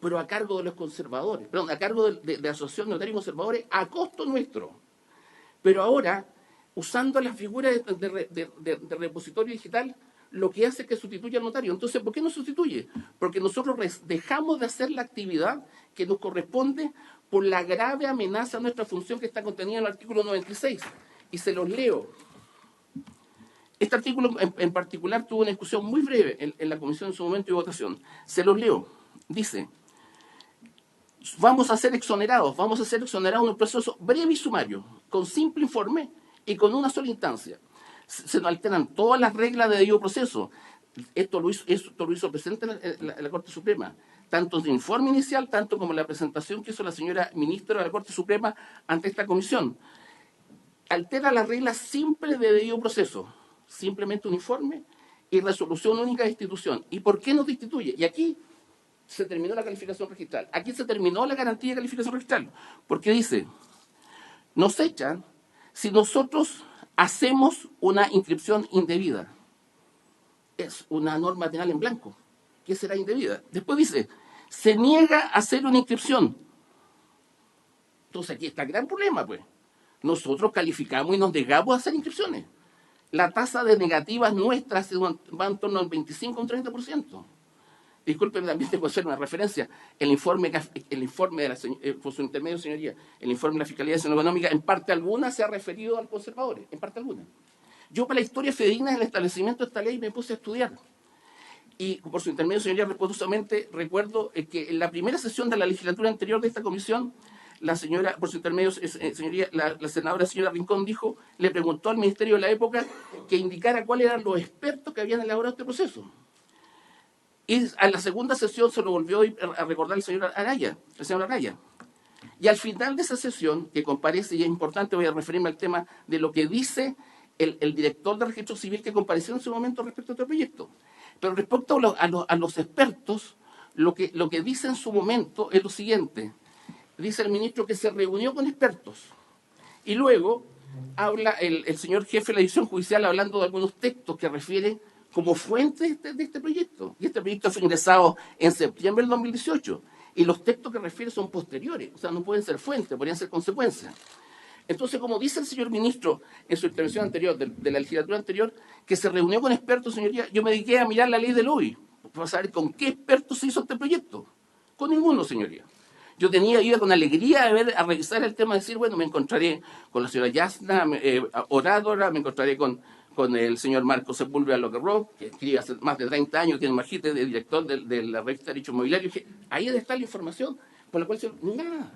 pero a cargo de los conservadores, perdón, a cargo de la Asociación de Notarios Conservadores, a costo nuestro. Pero ahora, usando la figura de repositorio digital, lo que hace es que sustituya al notario. Entonces, ¿por qué no sustituye? Porque nosotros dejamos de hacer la actividad que nos corresponde por la grave amenaza a nuestra función que está contenida en el artículo 96. Y se los leo. Este artículo en particular tuvo una discusión muy breve en la comisión en su momento de votación. Se los leo. Dice, vamos a ser exonerados en un proceso breve y sumario, con simple informe y con una sola instancia. Se nos alteran todas las reglas de debido proceso. Esto lo hizo presente la Corte Suprema, tanto en el informe inicial, tanto como en la presentación que hizo la señora ministra de la Corte Suprema ante esta comisión. Altera las reglas simples de debido proceso, simplemente un informe y resolución única de institución. ¿Y por qué nos destituye? Y aquí se terminó la calificación registral. Aquí se terminó la garantía de calificación registral, porque dice, nos echan si nosotros hacemos una inscripción indebida. Es una norma penal en blanco. ¿Qué será indebida? Después dice, se niega a hacer una inscripción. Entonces aquí está el gran problema, pues. Nosotros calificamos y nos negamos a hacer inscripciones. La tasa de negativas nuestras va en torno al 25 o un 30%. Disculpen, también tengo que hacer una referencia. El informe de la por su intermedio, señoría, el informe de la Fiscalía de Acción Económica, en parte alguna se ha referido al conservadores, en parte alguna. Yo, para la historia fidedigna del establecimiento de esta ley, me puse a estudiar. Y por su intermedio, señoría, respetuosamente recuerdo que en la primera sesión de la legislatura anterior de esta comisión, la señora, por su intermedio, señoría, la senadora señora Rincón le preguntó al ministerio de la época que indicara cuáles eran los expertos que habían elaborado este proceso. Y a la segunda sesión se lo volvió a recordar el señor Araya. Y al final de esa sesión, que comparece, y es importante, voy a referirme al tema de lo que dice el director del registro civil que compareció en su momento respecto a este proyecto. Pero respecto a los expertos, lo que dice en su momento es lo siguiente. Dice el ministro que se reunió con expertos y luego habla el señor jefe de la división judicial hablando de algunos textos que refiere como fuente de este proyecto. Y este proyecto fue ingresado en septiembre del 2018 y los textos que refiere son posteriores, o sea, no pueden ser fuente, podrían ser consecuencias. Entonces, como dice el señor ministro en su intervención anterior, de la legislatura anterior, que se reunió con expertos, señoría, yo me dediqué a mirar la ley del lobby para saber con qué expertos se hizo este proyecto. Con ninguno, señoría. Yo iba con alegría a revisar el tema, decir, bueno, me encontraré con la señora Yasna, oradora, me encontraré con el señor Marcos Sepúlveda Loquerro, que escribe hace más de 30 años, tiene un magíster de director de la revista Derecho Inmobiliario. Ahí está la información por la cual nada.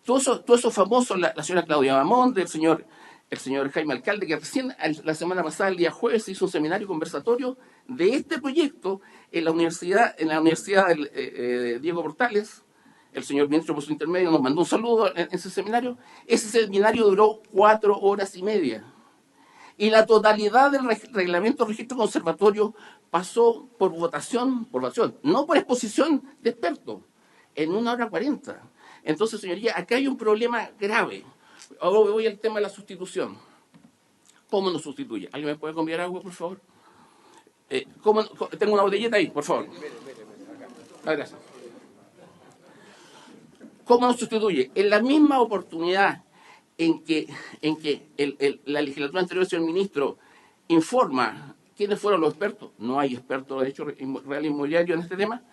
Todo eso famoso, la señora Claudia Bamón, el señor Jaime Alcalde, que recién la semana pasada, el día jueves, hizo un seminario conversatorio de este proyecto en la universidad Diego Portales. El señor ministro por su intermedio nos mandó un saludo en ese seminario. Ese seminario duró 4 horas y media. Y la totalidad del reglamento de registro conservatorio pasó por votación, no por exposición de expertos, en 1 hora 40. Entonces, señoría, acá hay un problema grave. Ahora voy al tema de la sustitución. ¿Cómo nos sustituye? ¿Alguien me puede cambiar agua, por favor? Tengo una botellita ahí, por favor. Gracias. ¿Cómo nos sustituye? En la misma oportunidad en que la legislatura anterior, señor ministro, informa quiénes fueron los expertos, no hay expertos de derecho real inmobiliario en este tema,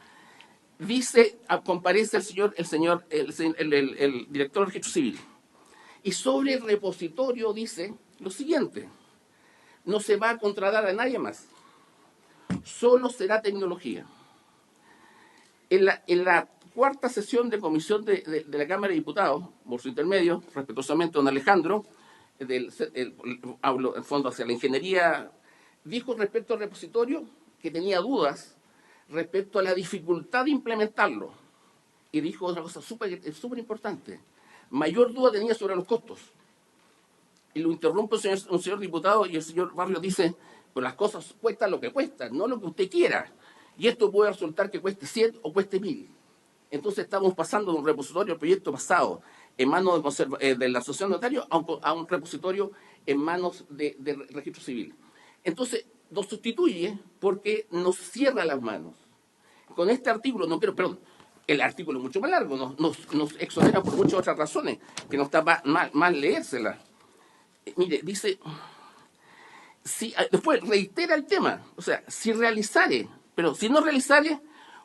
comparece el director del registro civil. Y sobre el repositorio dice lo siguiente: no se va a contratar a nadie más, solo será tecnología. En la cuarta sesión de comisión de la Cámara de Diputados, por su intermedio, respetuosamente don Alejandro, hablo en fondo hacia la ingeniería, dijo respecto al repositorio que tenía dudas respecto a la dificultad de implementarlo. Y dijo otra cosa súper importante. Mayor duda tenía sobre los costos. Y lo interrumpe un señor diputado y el señor Barrios dice, pues las cosas cuestan lo que cuestan, no lo que usted quiera. Y esto puede resultar que cueste 100 o cueste 1000. Entonces estamos pasando de un repositorio, el proyecto pasado, en manos de la asociación de notarios a un repositorio en manos del registro civil. Entonces nos sustituye porque nos cierra las manos. Con este artículo, el artículo es mucho más largo, nos exonera por muchas otras razones, que no está mal leérsela. Mire, dice, después reitera el tema, o sea, si no realizare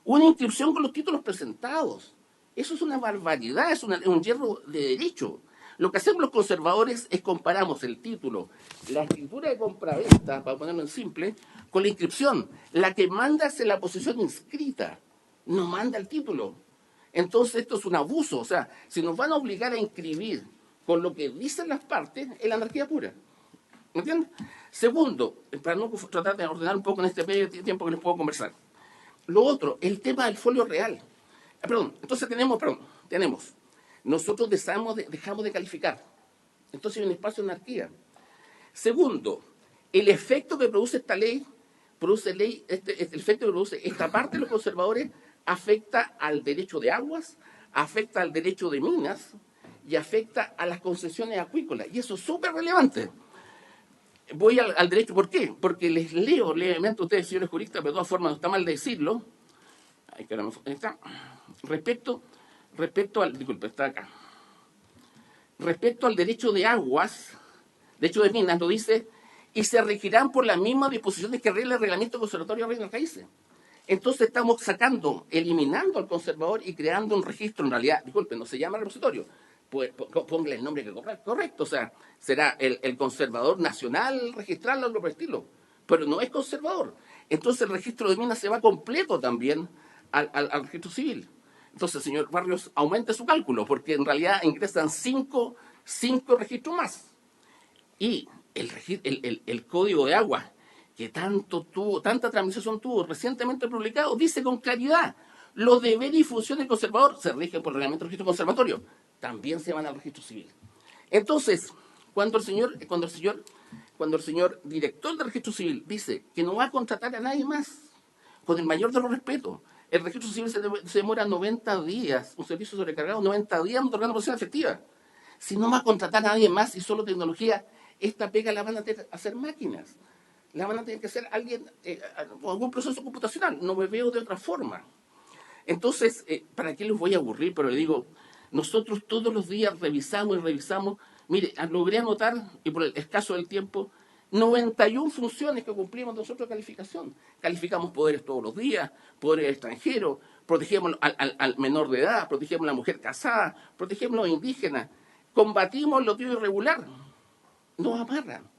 una inscripción con los títulos presentados. Eso es una barbaridad, es un hierro de derecho. Lo que hacemos los conservadores es comparamos el título, la escritura de compraventa, para ponerlo en simple, con la inscripción. La que manda es la posición inscrita, no manda el título. Entonces esto es un abuso. O sea, si nos van a obligar a inscribir con lo que dicen las partes, es la anarquía pura. ¿Me entiendes? Segundo, para no tratar de ordenar un poco en este medio tiempo que les puedo conversar. Lo otro, el tema del folio real. Entonces tenemos. Nosotros dejamos de calificar. Entonces hay un espacio de anarquía. Segundo, el efecto que produce esta ley, el efecto que produce esta parte de los conservadores afecta al derecho de aguas, afecta al derecho de minas y afecta a las concesiones acuícolas. Y eso es súper relevante. Voy al derecho, ¿por qué? Porque les leo levemente a ustedes, señores juristas, pero de todas formas no está mal decirlo. Respecto al derecho de aguas, derecho de minas, lo dice, y se regirán por las mismas disposiciones que regla el reglamento conservatorio de bienes raíces. Entonces estamos eliminando al conservador y creando un registro, en realidad, no se llama repositorio, pues póngale el nombre que correcto, o sea, será el conservador nacional registral o algo por el estilo, pero no es conservador. Entonces el registro de minas se va completo también al registro civil. Entonces, señor Barrios, aumente su cálculo, porque en realidad ingresan cinco registros más. Y el código de agua, que tanta transmisión tuvo, recientemente publicado, dice con claridad, los deberes y funciones del conservador se rigen por el reglamento del registro conservatorio, también se van al registro civil. Entonces, cuando el señor cuando el señor director del registro civil dice que no va a contratar a nadie más, con el mayor de los respetos. El registro civil se demora 90 días, un servicio sobrecargado, 90 días otorgando posición efectiva. Si no va a contratar a nadie más y solo tecnología, esta pega la van a tener que hacer máquinas. La van a tener que hacer alguien, o algún proceso computacional. No me veo de otra forma. Entonces, ¿para qué los voy a aburrir? Pero le digo, nosotros todos los días revisamos y revisamos. Mire, logré anotar, y por el escaso del tiempo, 91 funciones que cumplimos nosotros de calificación. Calificamos poderes todos los días, poderes extranjeros, protegemos al menor de edad, protegemos a la mujer casada, protegemos a los indígenas, combatimos lo tío irregular. Nos amarran.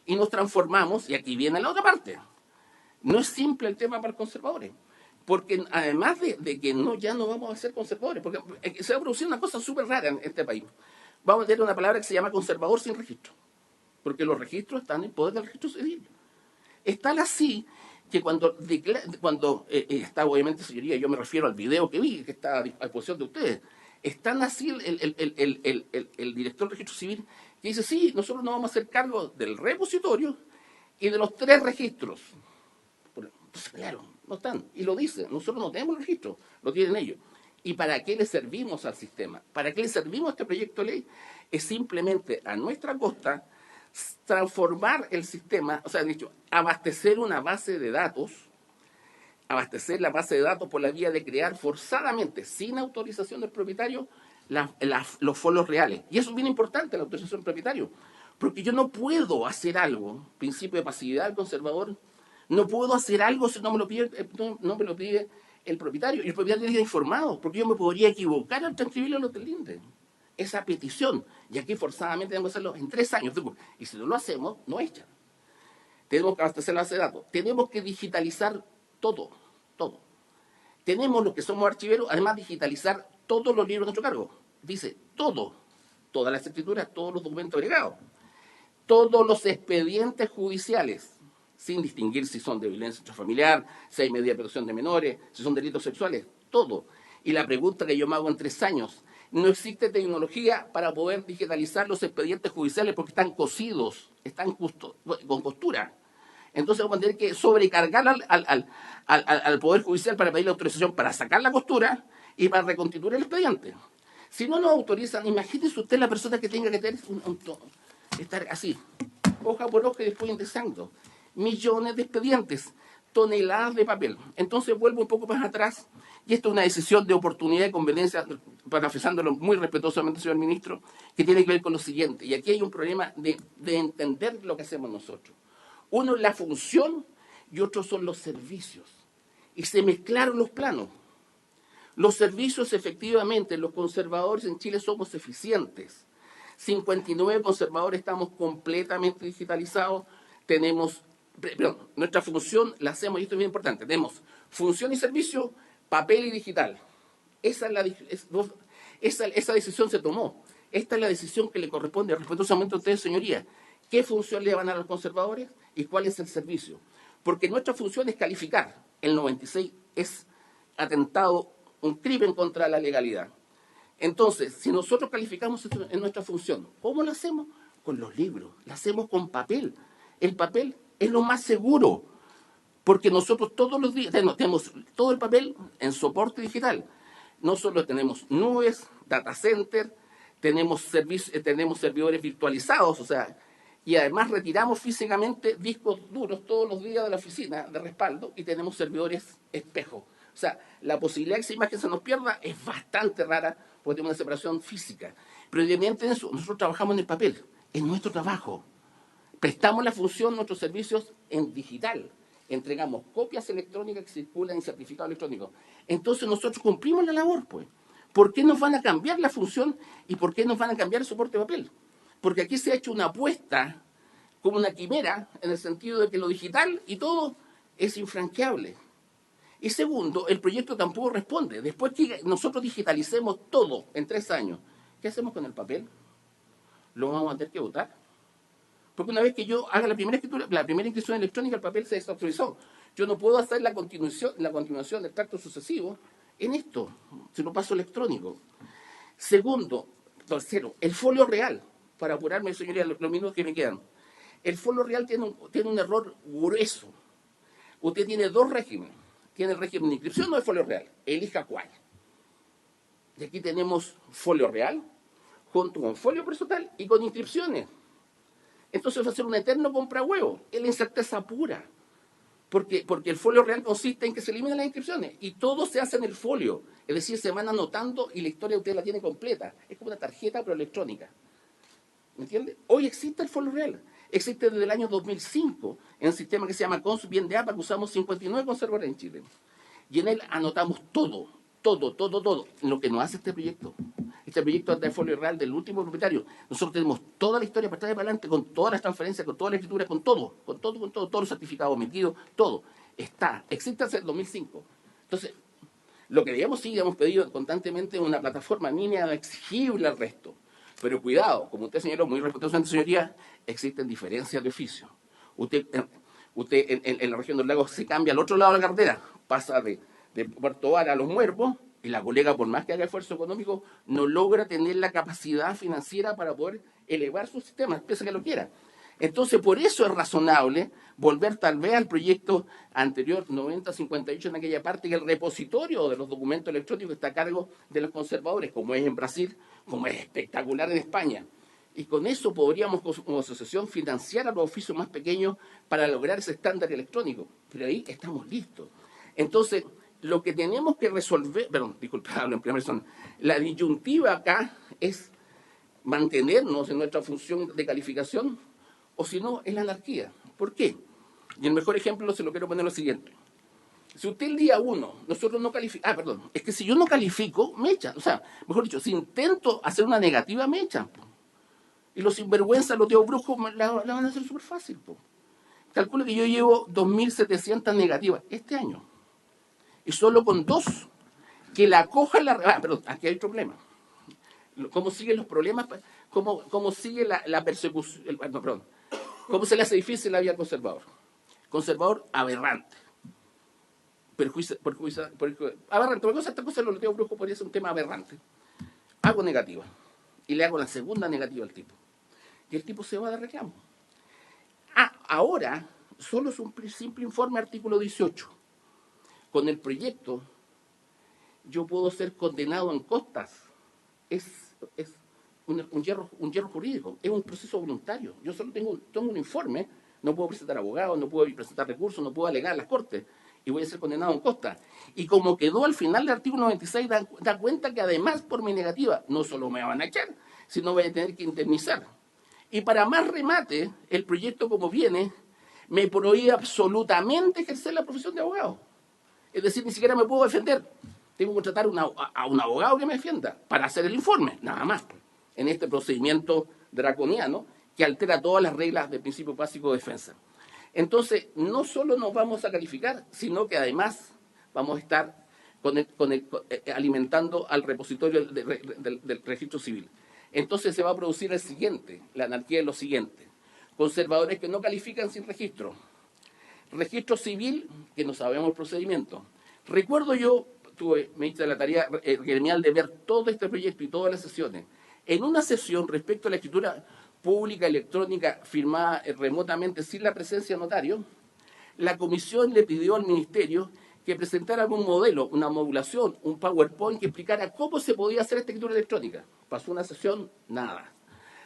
Y nos transformamos, y aquí viene la otra parte. No es simple el tema para los conservadores. Porque además de que ya no vamos a ser conservadores, porque se va a producir una cosa súper rara en este país. Vamos a tener una palabra que se llama conservador sin registro. Porque los registros están en poder del registro civil. Es tal así que cuando está, obviamente, señoría, yo me refiero al video que vi, que está a disposición de ustedes, es tan así el director del registro civil que dice, sí, nosotros nos vamos a hacer cargo del repositorio y de los 3 registros. Entonces, claro, no están. Y lo dice, nosotros no tenemos el registro, lo tienen ellos. ¿Y para qué le servimos al sistema? ¿Para qué le servimos a este proyecto de ley? Es simplemente a nuestra costa transformar el sistema, o sea, dicho, abastecer una base de datos, abastecer la base de datos por la vía de crear forzadamente, sin autorización del propietario, los folios reales. Y eso es bien importante, la autorización del propietario. Porque yo no puedo hacer algo, principio de pasividad del conservador, no puedo hacer algo si no me lo pide, no me lo pide el propietario. Y el propietario tiene que estar informado, porque yo me podría equivocar al transcribirlo los del INDE. Esa petición, y aquí forzadamente tenemos que hacerlo en 3 años. Y si no lo hacemos, no echan. Tenemos que abastecer la base de datos. Tenemos que digitalizar todo. Tenemos los que somos archiveros, además digitalizar todos los libros de nuestro cargo. Dice todo, todas las escrituras, todos los documentos agregados, todos los expedientes judiciales, sin distinguir si son de violencia intrafamiliar, si hay medida de protección de menores, si son delitos sexuales, todo. Y la pregunta que yo me hago en 3 años, no existe tecnología para poder digitalizar los expedientes judiciales porque están cosidos, están con costura. Entonces vamos a tener que sobrecargar al Poder Judicial para pedir la autorización para sacar la costura y para reconstituir el expediente. Si no nos autorizan, imagínese usted la persona que tenga que tener estar así, hoja por hoja y después indexando. Millones de expedientes, toneladas de papel. Entonces vuelvo un poco más atrás, y esto es una decisión de oportunidad y conveniencia, parafraseándolo muy respetuosamente, señor ministro, que tiene que ver con lo siguiente. Y aquí hay un problema de entender lo que hacemos nosotros. Uno es la función y otro son los servicios. Y se mezclaron los planos. Los servicios, efectivamente, los conservadores en Chile somos eficientes. 59 conservadores estamos completamente digitalizados. Nuestra función la hacemos, y esto es bien importante, tenemos función y servicio, papel y digital. Esa decisión se tomó. Esta es la decisión que le corresponde respetuosamente a ustedes, señoría. ¿Qué función le van a dar a los conservadores y cuál es el servicio? Porque nuestra función es calificar. El 96 es atentado, un crimen contra la legalidad. Entonces, si nosotros calificamos en nuestra función, ¿cómo lo hacemos? Con los libros, lo hacemos con papel. El papel es lo más seguro, porque nosotros todos los días tenemos todo el papel en soporte digital. No solo tenemos nubes, data center, tenemos servidores virtualizados, o sea, y además retiramos físicamente discos duros todos los días de la oficina de respaldo y tenemos servidores espejo. O sea, la posibilidad de que esa imagen se nos pierda es bastante rara porque tenemos una separación física. Pero evidentemente en eso, nosotros trabajamos en el papel, en nuestro trabajo. Prestamos la función, nuestros servicios en digital. Entregamos copias electrónicas que circulan en certificado electrónico. Entonces nosotros cumplimos la labor, pues. ¿Por qué nos van a cambiar la función y por qué nos van a cambiar el soporte de papel? Porque aquí se ha hecho una apuesta como una quimera en el sentido de que lo digital y todo es infranqueable. Y segundo, el proyecto tampoco responde. Después que nosotros digitalicemos todo en 3 años, ¿qué hacemos con el papel? ¿Lo vamos a tener que votar? Porque una vez que yo haga la primera inscripción electrónica, el papel se desautorizó. Yo no puedo hacer la continuación del tracto sucesivo en esto, si lo paso electrónico. Tercero, el folio real, para apurarme, señoría, los minutos que me quedan. El folio real tiene un error grueso. Usted tiene dos regímenes. Tiene el régimen de inscripción o el folio real. Elija cuál. Y aquí tenemos folio real, junto con folio personal y con inscripciones. Entonces va a ser un eterno comprahuevo. Es la incerteza pura. Porque el folio real consiste en que se eliminan las inscripciones y todo se hace en el folio. Es decir, se van anotando y la historia usted la tiene completa. Es como una tarjeta, pero electrónica. ¿Me entiende? Hoy existe el folio real. Existe desde el año 2005 en un sistema que se llama Consum Bien de APA, que usamos 59 conservadores en Chile. Y en él anotamos todo. Lo que nos hace este proyecto. Este proyecto es de folio real del último propietario. Nosotros tenemos toda la historia para atrás y para adelante, con todas las transferencias, con toda la escritura, con todo, todos los certificados emitidos, todo. Existe desde el 2005. Entonces, lo que hemos pedido constantemente es una plataforma mínima exigible al resto. Pero cuidado, como usted señaló muy respetuosamente, señoría, existen diferencias de oficio. Usted en la región del lago se cambia al otro lado de la carretera, pasa de Puerto Vara a Los Muervos, y la colega, por más que haga esfuerzo económico, no logra tener la capacidad financiera para poder elevar su sistema, pese a que lo quiera. Entonces, por eso es razonable volver tal vez al proyecto anterior, 9058, en aquella parte, que el repositorio de los documentos electrónicos está a cargo de los conservadores, como es en Brasil, como es espectacular en España. Y con eso podríamos, como asociación, financiar a los oficios más pequeños para lograr ese estándar electrónico. Pero ahí estamos listos. Entonces, lo que tenemos que resolver, hablo en primera persona, la disyuntiva acá es mantenernos en nuestra función de calificación, o si no, es la anarquía. ¿Por qué? Y el mejor ejemplo se lo quiero poner lo siguiente. Si usted el día 1, nosotros no calificamos, es que si yo no califico, me echan. O sea, mejor dicho, si intento hacer una negativa, me echan. Y los sinvergüenzas, los tíos brujos, la van a hacer súper fácil. Calculo que yo llevo 2.700 negativas este año. Y solo con 2 que la cojan perdón, aquí hay otro problema. ¿Cómo siguen los problemas? ¿Cómo sigue la persecución? ¿Cómo se le hace difícil la vida al conservador? Conservador aberrante. Aberrante. Porque esta cosa los tíos brujos podría ser un tema aberrante. Hago negativa. Y le hago la segunda negativa al tipo. Y el tipo se va de reclamo. Ahora, solo es un simple informe artículo 18. Con el proyecto, yo puedo ser condenado en costas. Es un hierro jurídico, es un proceso voluntario. Yo solo tengo un informe, no puedo presentar abogados, no puedo presentar recursos, no puedo alegar a las cortes, y voy a ser condenado en costas. Y como quedó al final del artículo 96, da cuenta que además por mi negativa, no solo me van a echar, sino voy a tener que indemnizar. Y para más remate, el proyecto como viene, me prohíbe absolutamente ejercer la profesión de abogado. Es decir, ni siquiera me puedo defender. Tengo que contratar a un abogado que me defienda para hacer el informe, nada más, en este procedimiento draconiano que altera todas las reglas del principio básico de defensa. Entonces, no solo nos vamos a calificar, sino que además vamos a estar alimentando al repositorio del registro civil. Entonces se va a producir el siguiente, la anarquía es lo siguiente. Conservadores que no califican sin registro. Registro civil, que no sabemos el procedimiento. Recuerdo me hice la tarea gremial de ver todo este proyecto y todas las sesiones. En una sesión respecto a la escritura pública electrónica firmada remotamente sin la presencia de notario, la comisión le pidió al ministerio que presentara algún modelo, una modulación, un PowerPoint que explicara cómo se podía hacer esta escritura electrónica. Pasó una sesión, nada.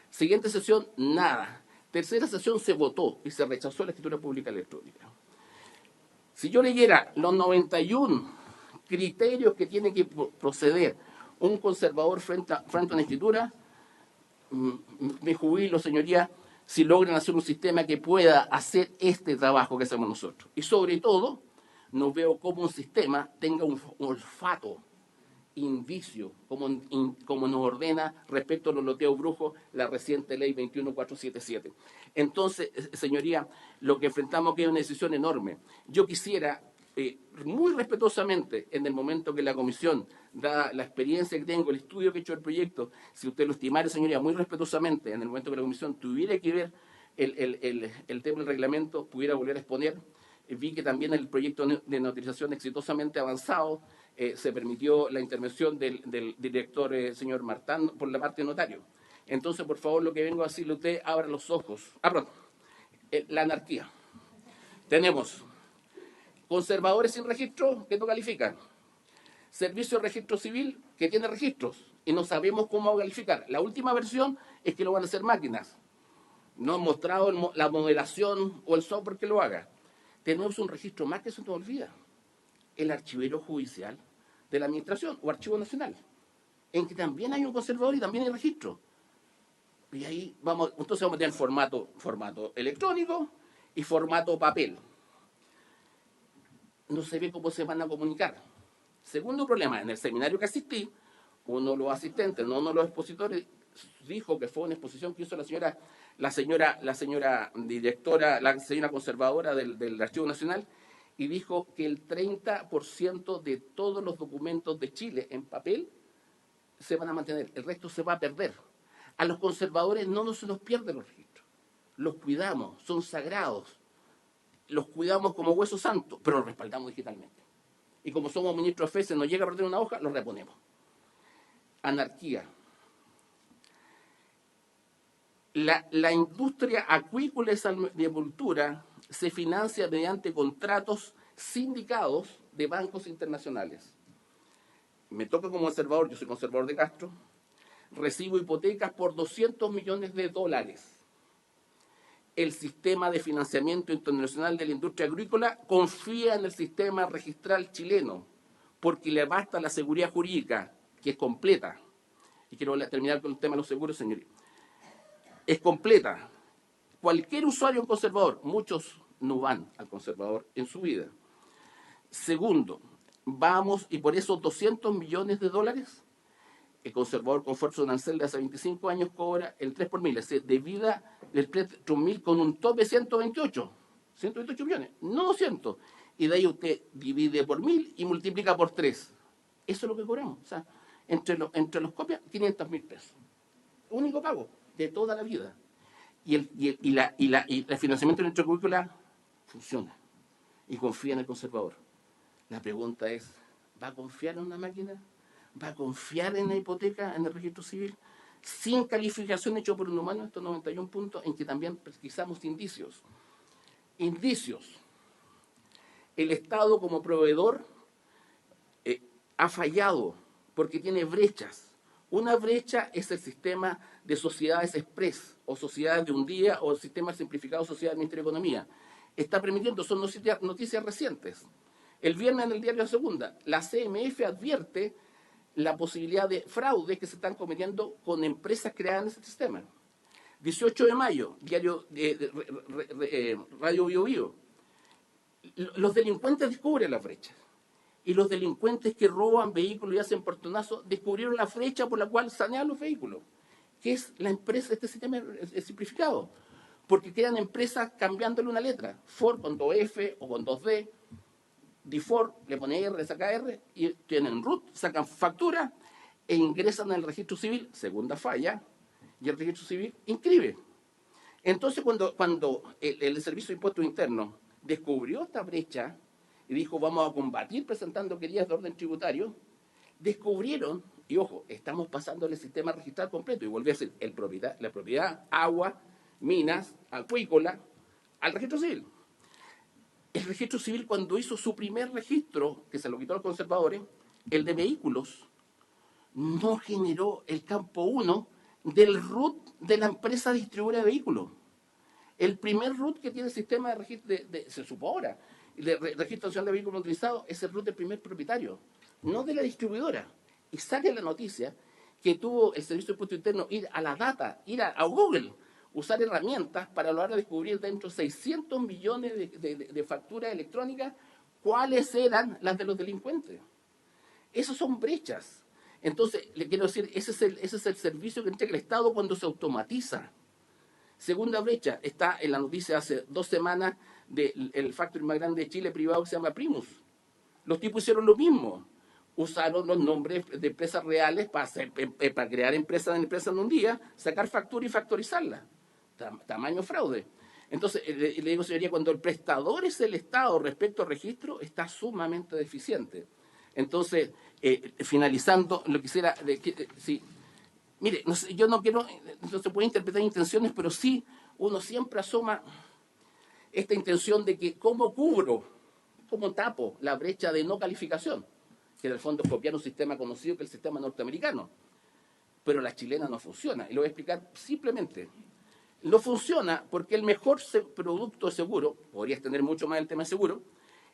Siguiente sesión, nada. Tercera sesión se votó y se rechazó la escritura pública electrónica. Si yo leyera los 91 criterios que tiene que proceder un conservador frente a una escritura, me jubilo, señoría, si logran hacer un sistema que pueda hacer este trabajo que hacemos nosotros. Y sobre todo, no veo cómo un sistema tenga un olfato, indicio, como nos ordena respecto a los loteos brujos la reciente ley 21477. Entonces, señoría, lo que enfrentamos aquí es una decisión enorme. Yo quisiera, muy respetuosamente, en el momento que la comisión, dada la experiencia que tengo, el estudio que he hecho del proyecto, si usted lo estimara, señoría, muy respetuosamente, en el momento que la comisión tuviera que ver el tema del reglamento, pudiera volver a exponer. Vi que también el proyecto de notarización exitosamente avanzado, se permitió la intervención del director, señor Martán, por la parte de notario. Entonces, por favor, lo que vengo a decirle a usted, abra los ojos. la anarquía. Tenemos conservadores sin registro que no califican, servicio de registro civil que tiene registros y no sabemos cómo calificar. La última versión es que lo van a hacer máquinas. No han mostrado la modelación o el software que lo haga. Tenemos un registro más que se nos olvida, el archivero judicial de la administración o archivo nacional, en que también hay un conservador y también hay registro. Y ahí entonces vamos a tener formato electrónico y formato papel. No se ve cómo se van a comunicar. Segundo problema, en el seminario que asistí, uno de los asistentes, no uno de los expositores, dijo que fue una exposición que hizo la señora directora, la señora conservadora del Archivo Nacional, y dijo que el 30% de todos los documentos de Chile en papel se van a mantener, el resto se va a perder. A los conservadores no se nos pierden los registros, los cuidamos, son sagrados, los cuidamos como hueso santo, pero los respaldamos digitalmente. Y como somos ministros de fe, se nos llega a perder una hoja, los reponemos. Anarquía. La industria acuícola y salmonicultura se financia mediante contratos sindicados de bancos internacionales. Me toca como conservador, yo soy conservador de Castro, recibo hipotecas por $200 millones. El sistema de financiamiento internacional de la industria agrícola confía en el sistema registral chileno porque le basta la seguridad jurídica, que es completa. Y quiero terminar con el tema de los seguros, señoría. Es completa. Cualquier usuario conservador, muchos no van al conservador en su vida. Segundo, y por esos $200 millones, el conservador con fuerza arancel de hace 25 años cobra el 3 por mil, es decir, de vida del 3 por mil con un tope de 128 millones, no 200. Y de ahí usted divide por 1000 y multiplica por 3. Eso es lo que cobramos. O sea, entre los copias, 500 mil pesos. Único pago de toda la vida. Y el financiamiento de nuestra currícula funciona. Y confía en el conservador. La pregunta es, ¿va a confiar en una máquina? ¿Va a confiar en la hipoteca, en el registro civil? Sin calificación hecho por un humano, estos 91 puntos, en que también pesquisamos indicios. Indicios. El Estado como proveedor ha fallado porque tiene brechas. Una brecha es el sistema de sociedades express, o sociedades de un día, o el sistema simplificado de sociedad del Ministerio de Economía. Está permitiendo, son noticias recientes. El viernes en el diario La Segunda, la CMF advierte la posibilidad de fraudes que se están cometiendo con empresas creadas en ese sistema. 18 de mayo, diario Radio Bio Bio. Los delincuentes descubren las brechas. Y los delincuentes que roban vehículos y hacen portonazos descubrieron la brecha por la cual sanean los vehículos, que es la empresa, este sistema es simplificado, porque crean empresas cambiándole una letra, Ford con 2F o con 2D, DiFord, le pone R, le saca R, y tienen RUT, sacan factura e ingresan en el registro civil, segunda falla, y el registro civil inscribe. Entonces, cuando el Servicio de Impuestos Internos descubrió esta brecha y dijo, vamos a combatir presentando querellas de orden tributario, descubrieron, y ojo, estamos pasando el sistema registral completo, y volví a decir, la propiedad, agua, minas, acuícola, al registro civil. El registro civil, cuando hizo su primer registro, que se lo quitó a los conservadores, el de vehículos, no generó el campo 1 del RUT de la empresa distribuidora de vehículos. El primer RUT que tiene el sistema de registro, se supo ahora, de registro nacional de vehículos utilizados, es el RUT del primer propietario, no de la distribuidora. Y sale la noticia que tuvo el Servicio de Impuestos Internos ir a la data, ir a Google, usar herramientas para lograr descubrir dentro de 600 millones de facturas electrónicas cuáles eran las de los delincuentes. Esas son brechas. Entonces, le quiero decir, ese es el servicio que entrega el Estado cuando se automatiza. Segunda brecha, está en la noticia hace 2 semanas del factory más grande de Chile privado que se llama Primus. Los tipos hicieron lo mismo. Usaron los nombres de empresas reales para crear empresas en un día, sacar factura y factorizarla. Tamaño fraude. Entonces, le digo, señoría, cuando el prestador es el Estado respecto al registro, está sumamente deficiente. Entonces, finalizando, lo quisiera... sí, mire, no sé, yo no quiero... No se puede interpretar intenciones, pero sí uno siempre asoma esta intención de que cómo cubro, cómo tapo la brecha de no calificación, que en el fondo es copiar un sistema conocido que es el sistema norteamericano. Pero la chilena no funciona. Y lo voy a explicar simplemente. No funciona porque el mejor producto seguro, podrías tener mucho más el tema seguro,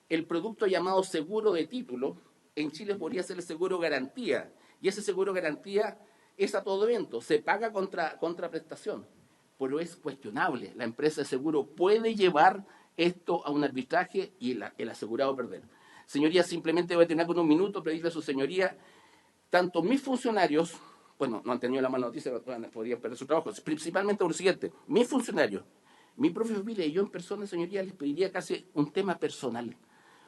el producto llamado seguro de título, en Chile podría ser el seguro garantía. Y ese seguro garantía es a todo evento, se paga contra prestación, pero es cuestionable. La empresa de seguro puede llevar esto a un arbitraje y el asegurado perder. Señoría, simplemente voy a terminar con un minuto, pedirle a su señoría, tanto mis funcionarios, bueno, no han tenido la mala noticia, podrían perder su trabajo, principalmente por lo siguiente, mis funcionarios, mi propia familia y yo en persona, señoría, les pediría casi un tema personal,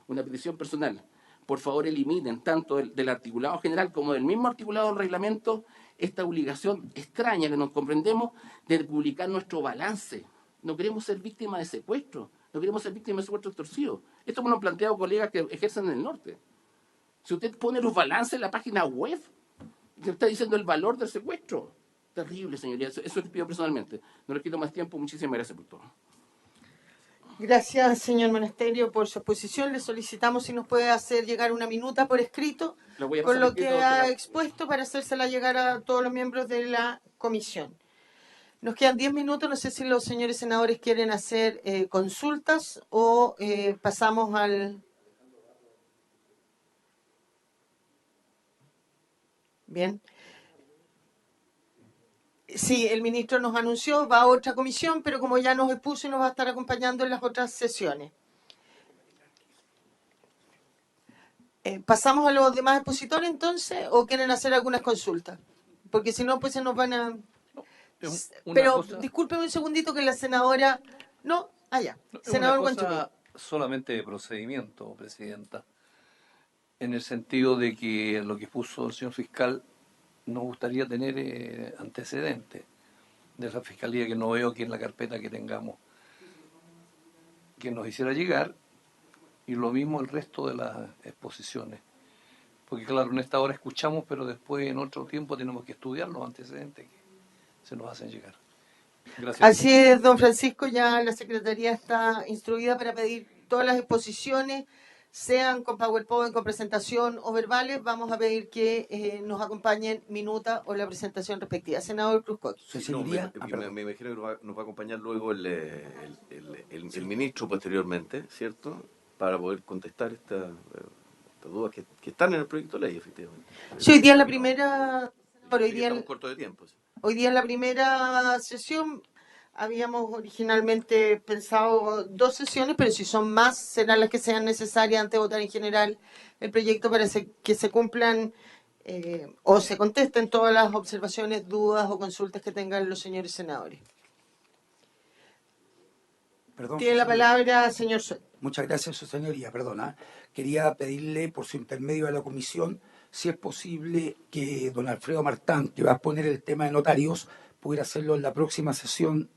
una petición personal. Por favor, eliminen tanto del articulado general como del mismo articulado del reglamento esta obligación extraña que nos comprendemos de publicar nuestro balance. No queremos ser víctimas de secuestro, no queremos ser víctimas de secuestro extorsivo. Esto me lo han planteado colegas que ejercen en el norte. Si usted pone los balances en la página web, usted está diciendo el valor del secuestro. Terrible, señoría. Eso les pido personalmente. No les quito más tiempo. Muchísimas gracias por todo. Gracias, señor Monasterio, por su exposición. Le solicitamos si nos puede hacer llegar una minuta por escrito Lo voy a con pasar lo escrito, que doctora. ha expuesto para hacérsela llegar a todos los miembros de la comisión. Nos quedan 10 minutos. No sé si los señores senadores quieren hacer consultas o pasamos al... Bien. Sí, el ministro nos anunció, va a otra comisión, pero como ya nos expuso, nos va a estar acompañando en las otras sesiones. ¿Pasamos a los demás expositores entonces o quieren hacer algunas consultas? Porque si no, pues se nos van a... Pero discúlpeme un segundito que la senadora... No, allá. Senador Guanchumí. Solamente de procedimiento, presidenta, en el sentido de que lo que puso el señor fiscal nos gustaría tener antecedentes de esa fiscalía, que no veo aquí en la carpeta que tengamos, que nos hiciera llegar, y lo mismo el resto de las exposiciones. Porque claro, en esta hora escuchamos, pero después en otro tiempo tenemos que estudiar los antecedentes que se nos hacen llegar. Gracias. Así es, don Francisco, ya la Secretaría está instruida para pedir todas las exposiciones, sean con PowerPoint, con presentación o verbales. Vamos a pedir que nos acompañen minuta o la presentación respectiva. Senador Cruzcoque. Me imagino que nos va a acompañar luego el ministro posteriormente, ¿cierto? Para poder contestar estas dudas que están en el proyecto de ley, efectivamente. Sí, hoy día es la primera... Estamos cortos de tiempo. Sí. Hoy día es la primera sesión. Habíamos originalmente pensado 2 sesiones, pero si son más, serán las que sean necesarias antes de votar en general el proyecto para que se cumplan o se contesten todas las observaciones, dudas o consultas que tengan los señores senadores. Perdón, Tiene la palabra, señor Suet. Muchas gracias, su señoría. Perdona. Quería pedirle, por su intermedio a la comisión, si es posible que don Alfredo Martán, que va a exponer el tema de notarios, pudiera hacerlo en la próxima sesión,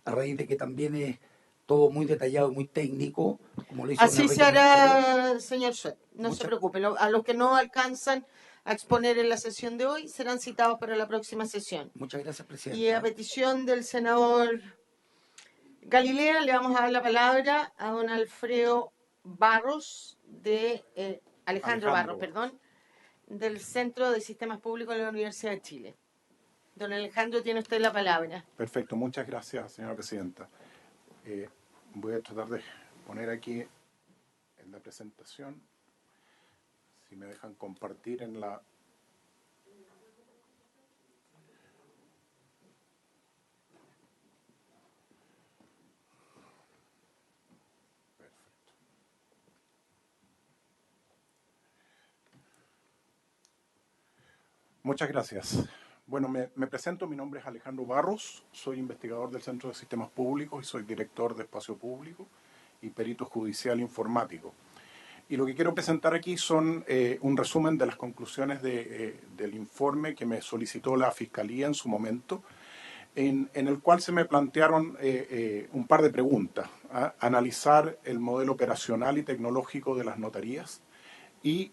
a raíz de que también es todo muy detallado, muy técnico. Como le hizo Así se hará, señor Suet. No se preocupe. A los que no alcanzan a exponer en la sesión de hoy serán citados para la próxima sesión. Muchas gracias, presidente. Y a petición del senador Galilea, le vamos a dar la palabra a don Alfredo Barros, Alejandro Barros, perdón, del Centro de Sistemas Públicos de la Universidad de Chile. Don Alejandro, tiene usted la palabra. Perfecto, muchas gracias, señora presidenta. Voy a tratar de poner aquí en la presentación, si me dejan compartir en la... Muchas gracias. Bueno, me presento, mi nombre es Alejandro Barros, soy investigador del Centro de Sistemas Públicos y soy director de Espacio Público y perito judicial informático. Y lo que quiero presentar aquí son un resumen de las conclusiones del informe que me solicitó la Fiscalía en su momento, en el cual se me plantearon un par de preguntas. Analizar el modelo operacional y tecnológico de las notarías y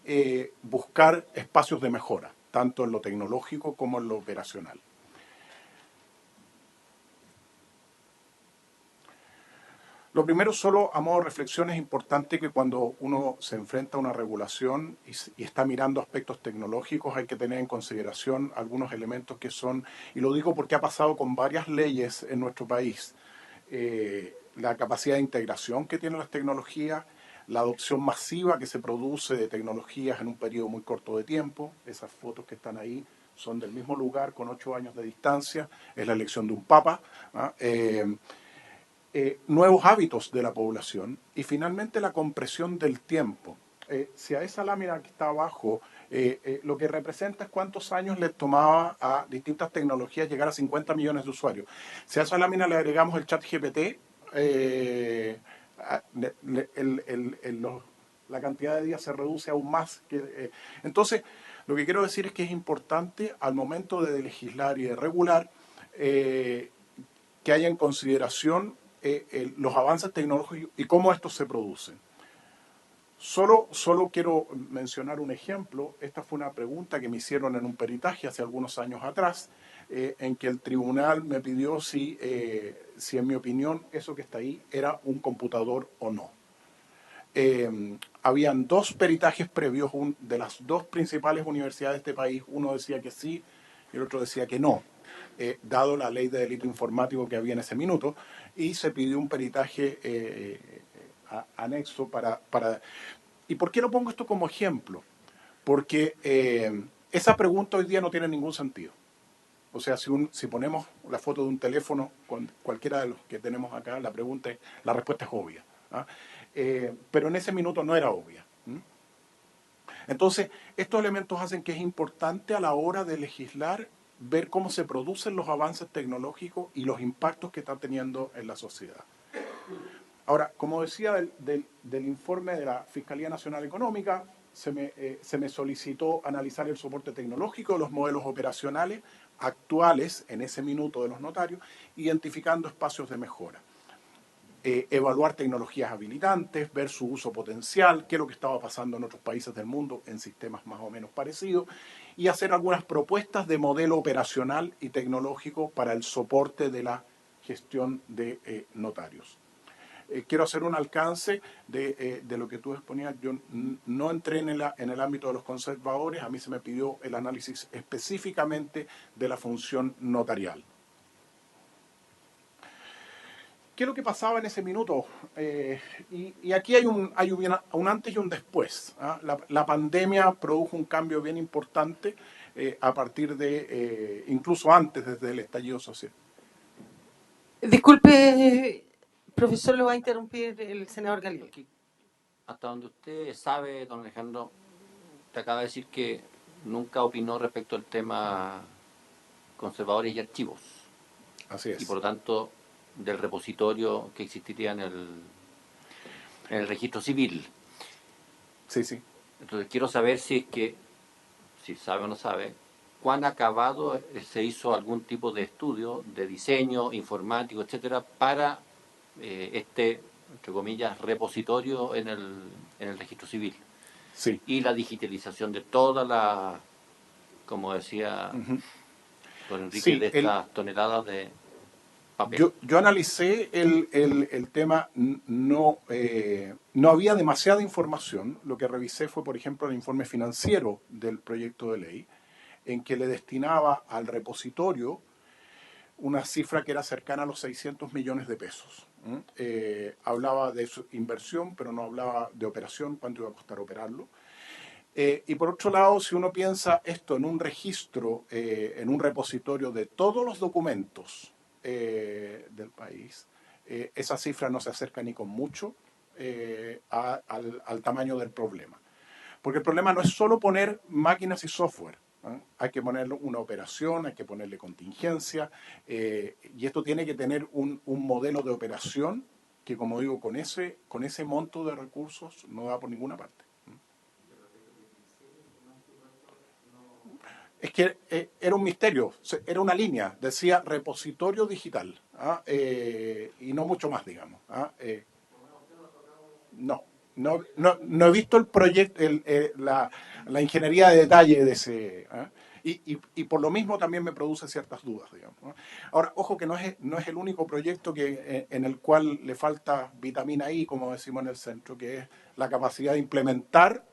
buscar espacios de mejora, tanto en lo tecnológico como en lo Lo primero, solo a modo de reflexión, es importante que cuando uno se enfrenta a una regulación y está mirando aspectos tecnológicos, hay que tener en consideración algunos elementos que son, y lo digo porque ha pasado con varias leyes en nuestro país, la capacidad de integración que tienen las tecnologías, la adopción masiva que se produce de tecnologías en un periodo muy corto de tiempo. Esas fotos que están ahí son del mismo lugar, con 8 años de distancia, es la elección de un papa, ¿ah? Nuevos hábitos de la población y finalmente la compresión del tiempo. Si a esa lámina que está abajo lo que representa es cuántos años le tomaba a distintas tecnologías llegar a 50 millones de usuarios. Si a esa lámina le agregamos el chat GPT, la cantidad de días se reduce aún más. Entonces, lo que quiero decir es que es importante al momento de legislar y de regular que haya en consideración los avances tecnológicos y cómo estos se producen. Solo quiero mencionar un ejemplo. Esta fue una pregunta que me hicieron en un peritaje hace algunos años atrás, en que el tribunal me pidió si en mi opinión eso que está ahí era un computador o no. Habían 2 peritajes previos de las 2 principales universidades de este país. Uno decía que sí y el otro decía que no, dado la ley de delito informático que había en ese minuto, y se pidió un peritaje anexo para... ¿Y por qué lo pongo esto como ejemplo? Porque esa pregunta hoy día no tiene ningún sentido. O sea, si ponemos la foto de un teléfono con cualquiera de los que tenemos acá, la respuesta es obvia, ¿ah? Pero en ese minuto no era obvia. Entonces, estos elementos hacen que es importante a la hora de legislar ver cómo se producen los avances tecnológicos y los impactos que están teniendo en la sociedad. Ahora, como decía del informe de la Fiscalía Nacional Económica, se me solicitó analizar el soporte tecnológico de los modelos operacionales actuales en ese minuto de los notarios, identificando espacios de mejora. Evaluar tecnologías habilitantes, ver su uso potencial, qué es lo que estaba pasando en otros países del mundo en sistemas más o menos parecidos, y hacer algunas propuestas de modelo operacional y tecnológico para el soporte de la gestión de notarios. Quiero hacer un alcance de lo que tú exponías. Yo no entré en el ámbito de los conservadores, a mí se me pidió el análisis específicamente de la función notarial. ¿Qué es lo que pasaba en ese minuto? Y aquí hay un antes y un después, ¿ah? La pandemia produjo un cambio bien importante a partir de, incluso antes, desde el estallido social. Disculpe, profesor, lo va a interrumpir el senador Galindo. Hasta donde usted sabe, don Alejandro, te acaba de decir que nunca opinó respecto al tema conservadores y archivos. Así es. Y por lo tanto, del repositorio que existiría en el registro civil. Sí, sí. Entonces quiero saber si sabe o no sabe, cuán acabado se hizo algún tipo de estudio de diseño informático, etcétera, para entre comillas, repositorio en el registro civil. Sí. Y la digitalización de toda la, como decía don Enrique, sí, de estas toneladas de papel. Yo analicé el tema, no había demasiada información. Lo que revisé fue, por ejemplo, el informe financiero del proyecto de ley, en que le destinaba al repositorio una cifra que era cercana a los 600 millones de pesos. Hablaba de su inversión, pero no hablaba de operación, cuánto iba a costar operarlo. Y por otro lado, si uno piensa esto en un registro, en un repositorio de todos los documentos del país, esa cifra no se acerca ni con mucho al tamaño del problema. Porque el problema no es solo poner máquinas y software. Hay que ponerle una operación, hay que ponerle contingencia, y esto tiene que tener un modelo de operación que, como digo, con ese monto de recursos no va por ninguna parte. Es que era un misterio, era una línea, decía repositorio digital, y no mucho más, digamos. No he visto el proyecto, la ingeniería de detalle de ese. y por lo mismo también me produce ciertas dudas, digamos, ¿no? Ahora, ojo que no es el único proyecto en el cual le falta vitamina I, como decimos en el centro, que es la capacidad de implementar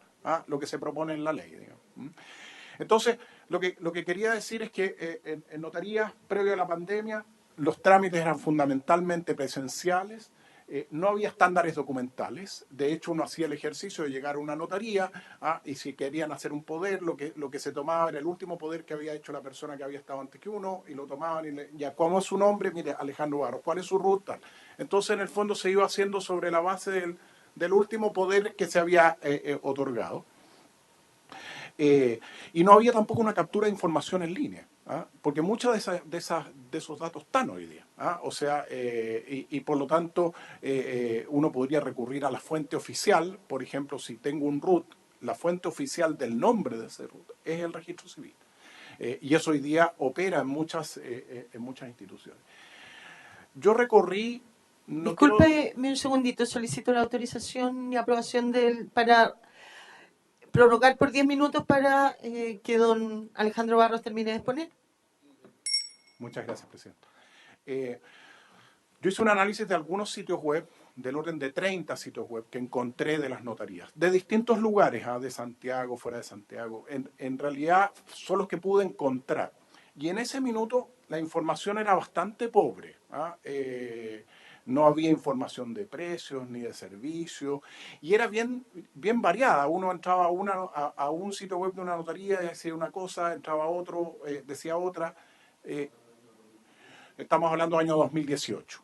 lo que se propone en la ley, digamos. Entonces, lo que quería decir es que en notarías, previo a la pandemia, los trámites eran fundamentalmente presenciales. No había estándares documentales. De hecho, uno hacía el ejercicio de llegar a una notaría y si querían hacer un poder, lo que se tomaba era el último poder que había hecho la persona que había estado antes que uno y lo tomaban y ya, ¿cómo es su nombre? Mire, Alejandro Barros. ¿Cuál es su ruta? Entonces, en el fondo, se iba haciendo sobre la base del último poder que se había otorgado. Y no había tampoco una captura de información en línea, porque muchos de esos datos están hoy día. O sea, y por lo tanto uno podría recurrir a la fuente oficial. Por ejemplo, si tengo un RUT, la fuente oficial del nombre de ese RUT es el registro civil. Y eso hoy día opera en muchas instituciones. Yo recorrí... Discúlpeme un segundito, solicito la autorización y aprobación para prorrogar por 10 minutos para que don Alejandro Barros termine de exponer. Muchas gracias, presidente. Yo hice un análisis de algunos sitios web, del orden de 30 sitios web que encontré de las notarías, de distintos lugares, de Santiago, fuera de Santiago. En realidad son los que pude encontrar. Y en ese minuto la información era bastante pobre. No había información de precios ni de servicios y era bien variada. Uno entraba a un sitio web de una notaría y decía una cosa, entraba a otro, decía otra. Estamos hablando del año 2018.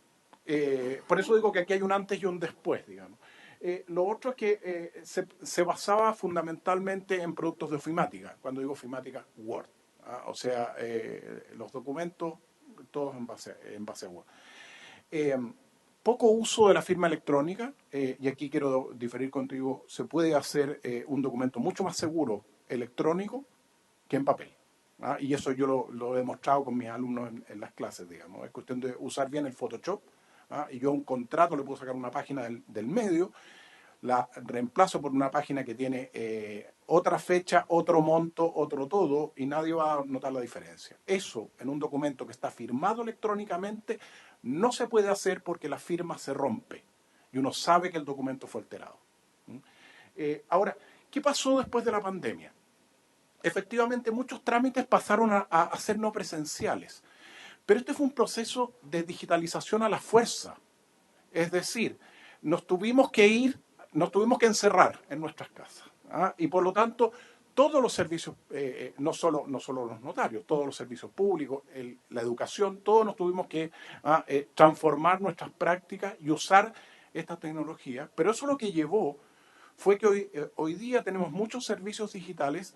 Por eso digo que aquí hay un antes y un después, digamos. Lo otro es que se basaba fundamentalmente en productos de ofimática. Cuando digo ofimática, Word. O sea, los documentos todos en base a Word. Poco uso de la firma electrónica, y aquí quiero diferir contigo, se puede hacer un documento mucho más seguro electrónico que en papel. Y eso yo lo he demostrado con mis alumnos en las clases, digamos. Es cuestión de usar bien el Photoshop, y yo un contrato le puedo sacar una página del medio, la reemplazo por una página que tiene otra fecha, otro monto, otro todo, y nadie va a notar la diferencia. Eso en un documento que está firmado electrónicamente no se puede hacer porque la firma se rompe y uno sabe que el documento fue alterado. Ahora, ¿qué pasó después de la pandemia? Efectivamente, muchos trámites pasaron a ser no presenciales, pero este fue un proceso de digitalización a la fuerza. Es decir, nos tuvimos que encerrar en nuestras casas. Y por lo tanto, todos los servicios, no solo los notarios, todos los servicios públicos, la educación, todos nos tuvimos que transformar nuestras prácticas y usar esta tecnología. Pero eso lo que llevó fue que hoy día tenemos muchos servicios digitales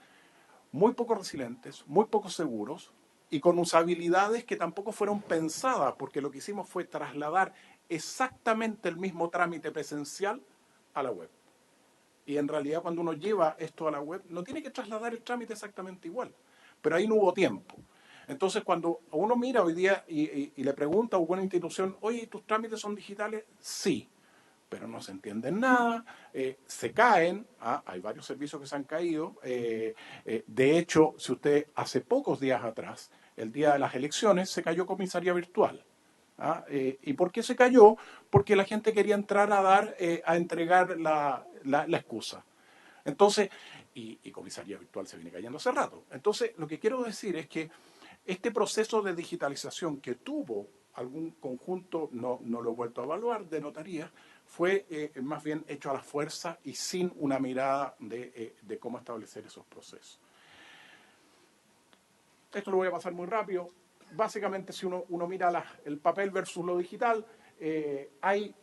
muy poco resilientes, muy poco seguros y con usabilidades que tampoco fueron pensadas, porque lo que hicimos fue trasladar exactamente el mismo trámite presencial a la web. Y en realidad cuando uno lleva esto a la web, no tiene que trasladar el trámite exactamente igual. Pero ahí no hubo tiempo. Entonces cuando uno mira hoy día y le pregunta a alguna institución, oye, ¿tus trámites son digitales? Sí, pero no se entienden nada, se caen, hay varios servicios que se han caído. De hecho, si usted hace pocos días atrás, el día de las elecciones, se cayó comisaría virtual. ¿Y por qué se cayó? Porque la gente quería entrar a entregar la excusa. Entonces, y comisaría virtual se viene cayendo hace rato. Entonces, lo que quiero decir es que este proceso de digitalización que tuvo algún conjunto, no lo he vuelto a evaluar, de notarías, fue más bien hecho a la fuerza y sin una mirada de cómo establecer esos procesos. Esto lo voy a pasar muy rápido. Básicamente, si uno mira el papel versus lo digital, hay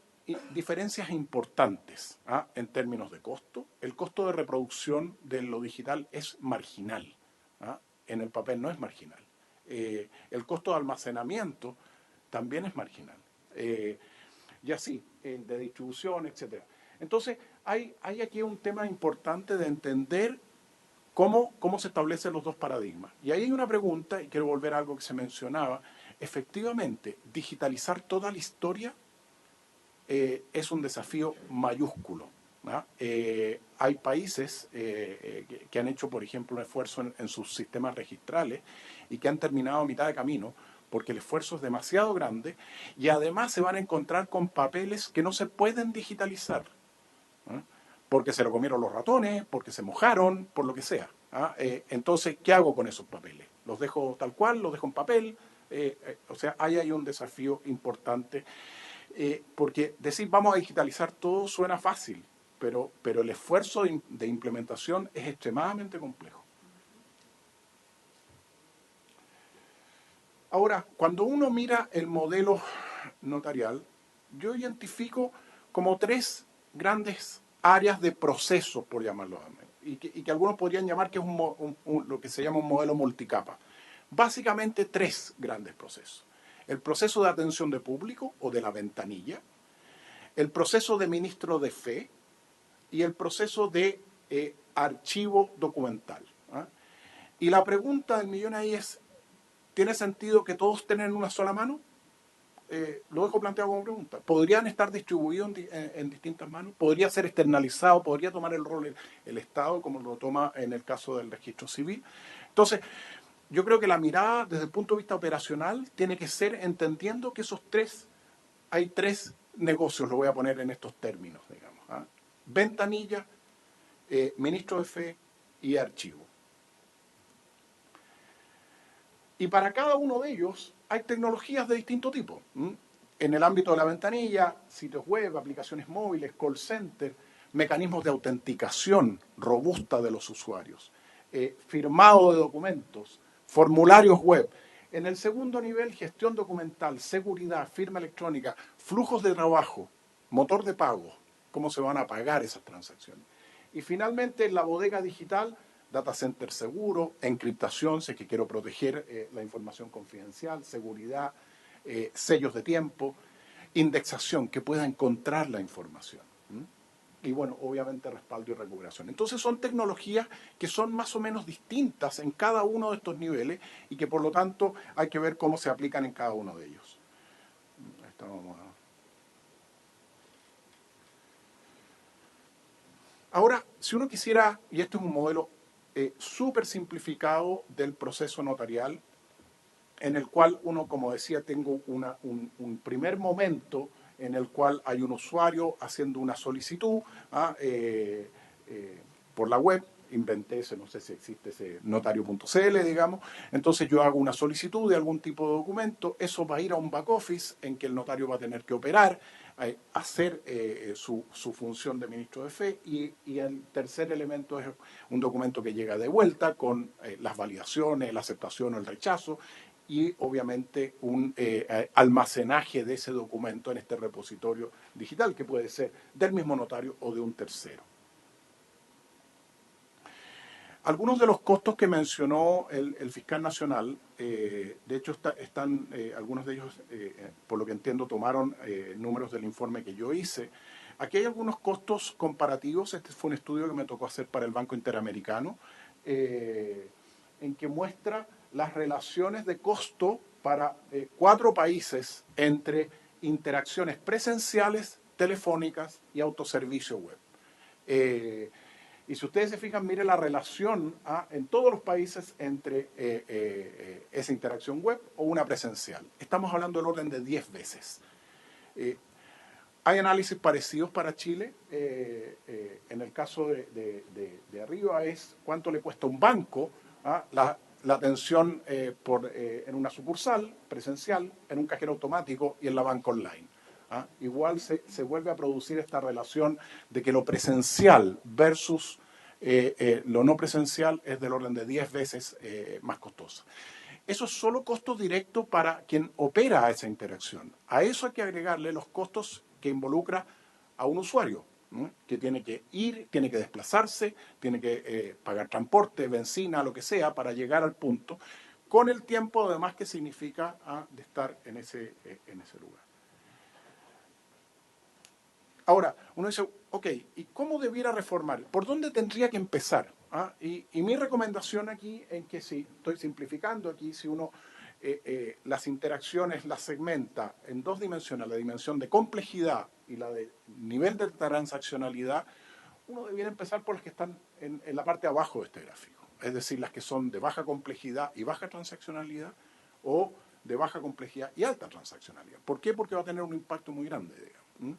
diferencias importantes en términos de costo. El costo de reproducción de lo digital es marginal. En el papel no es marginal. El costo de almacenamiento también es marginal. Y así, de distribución, etc. Entonces, hay aquí un tema importante de entender cómo se establecen los dos paradigmas. Y ahí hay una pregunta, y quiero volver a algo que se mencionaba. Efectivamente, digitalizar toda la historia es un desafío mayúsculo. ¿ah? Hay países que han hecho, por ejemplo, un esfuerzo en sus sistemas registrales y que han terminado a mitad de camino porque el esfuerzo es demasiado grande y además se van a encontrar con papeles que no se pueden digitalizar, ¿ah? Porque se lo comieron los ratones, porque se mojaron, por lo que sea, ¿ah? Entonces, ¿qué hago con esos papeles? ¿Los dejo tal cual? ¿Los dejo en papel? O sea, ahí hay un desafío importante, porque decir vamos a digitalizar todo suena fácil, pero el esfuerzo de implementación es extremadamente complejo. Ahora, cuando uno mira el modelo notarial, yo identifico como 3 grandes áreas de proceso, por llamarlo así, y que algunos podrían llamar que es lo que se llama un modelo multicapa. Básicamente 3 grandes procesos. El proceso de atención de público o de la ventanilla, el proceso de ministro de fe y el proceso de archivo documental, ¿ah? Y la pregunta del millón ahí es, ¿tiene sentido que todos tengan una sola mano? Lo dejo planteado como pregunta. ¿Podrían estar distribuidos en distintas manos? ¿Podría ser externalizado? ¿Podría tomar el rol el Estado como lo toma en el caso del registro civil? Entonces, yo creo que la mirada desde el punto de vista operacional tiene que ser entendiendo que hay 3 negocios, lo voy a poner en estos términos, digamos, ¿ah? Ventanilla, ministro de fe y archivo. Y para cada uno de ellos hay tecnologías de distinto tipo. En el ámbito de la ventanilla, sitios web, aplicaciones móviles, call center, mecanismos de autenticación robusta de los usuarios, firmado de documentos, formularios web. En el segundo nivel, gestión documental, seguridad, firma electrónica, flujos de trabajo, motor de pago, cómo se van a pagar esas transacciones. Y finalmente, en la bodega digital, data center seguro, encriptación, si es que quiero proteger la información confidencial, seguridad, sellos de tiempo, indexación, que pueda encontrar la información. Y bueno, obviamente respaldo y recuperación. Entonces son tecnologías que son más o menos distintas en cada uno de estos niveles y que por lo tanto hay que ver cómo se aplican en cada uno de ellos. Ahora, si uno quisiera, y este es un modelo súper simplificado del proceso notarial, en el cual uno, como decía, tengo un primer momento en el cual hay un usuario haciendo una solicitud por la web, inventé ese, no sé si existe ese notario.cl, digamos, entonces yo hago una solicitud de algún tipo de documento, eso va a ir a un back office en que el notario va a tener que operar, hacer su función de ministro de fe y el tercer elemento es un documento que llega de vuelta con las validaciones, la aceptación o el rechazo y obviamente un almacenaje de ese documento en este repositorio digital que puede ser del mismo notario o de un tercero. Algunos de los costos que mencionó el fiscal nacional, de hecho están algunos de ellos, por lo que entiendo, tomaron números del informe que yo hice. Aquí hay algunos costos comparativos. Este fue un estudio que me tocó hacer para el Banco Interamericano, en que muestra las relaciones de costo para 4 países entre interacciones presenciales, telefónicas y autoservicio web. Y si ustedes se fijan, mire la relación en todos los países entre esa interacción web o una presencial. Estamos hablando del orden de 10 veces. Hay análisis parecidos para Chile. En el caso de arriba es cuánto le cuesta a un banco la atención en una sucursal presencial, en un cajero automático y en la banca online. Igual se vuelve a producir esta relación de que lo presencial versus lo no presencial es del orden de 10 veces más costoso. Eso es solo costo directo para quien opera esa interacción. A eso hay que agregarle los costos que involucra a un usuario, ¿no? Que tiene que ir, tiene que desplazarse, tiene que pagar transporte, benzina, lo que sea, para llegar al punto, con el tiempo además que significa de estar en ese lugar. Ahora, uno dice, ok, ¿y cómo debiera reformar? ¿Por dónde tendría que empezar? Y mi recomendación aquí, en que si estoy simplificando aquí, si uno las interacciones las segmenta en 2 dimensiones, la dimensión de complejidad y la de nivel de transaccionalidad, uno debiera empezar por las que están en la parte de abajo de este gráfico, es decir, las que son de baja complejidad y baja transaccionalidad o de baja complejidad y alta transaccionalidad. ¿Por qué? Porque va a tener un impacto muy grande, digamos.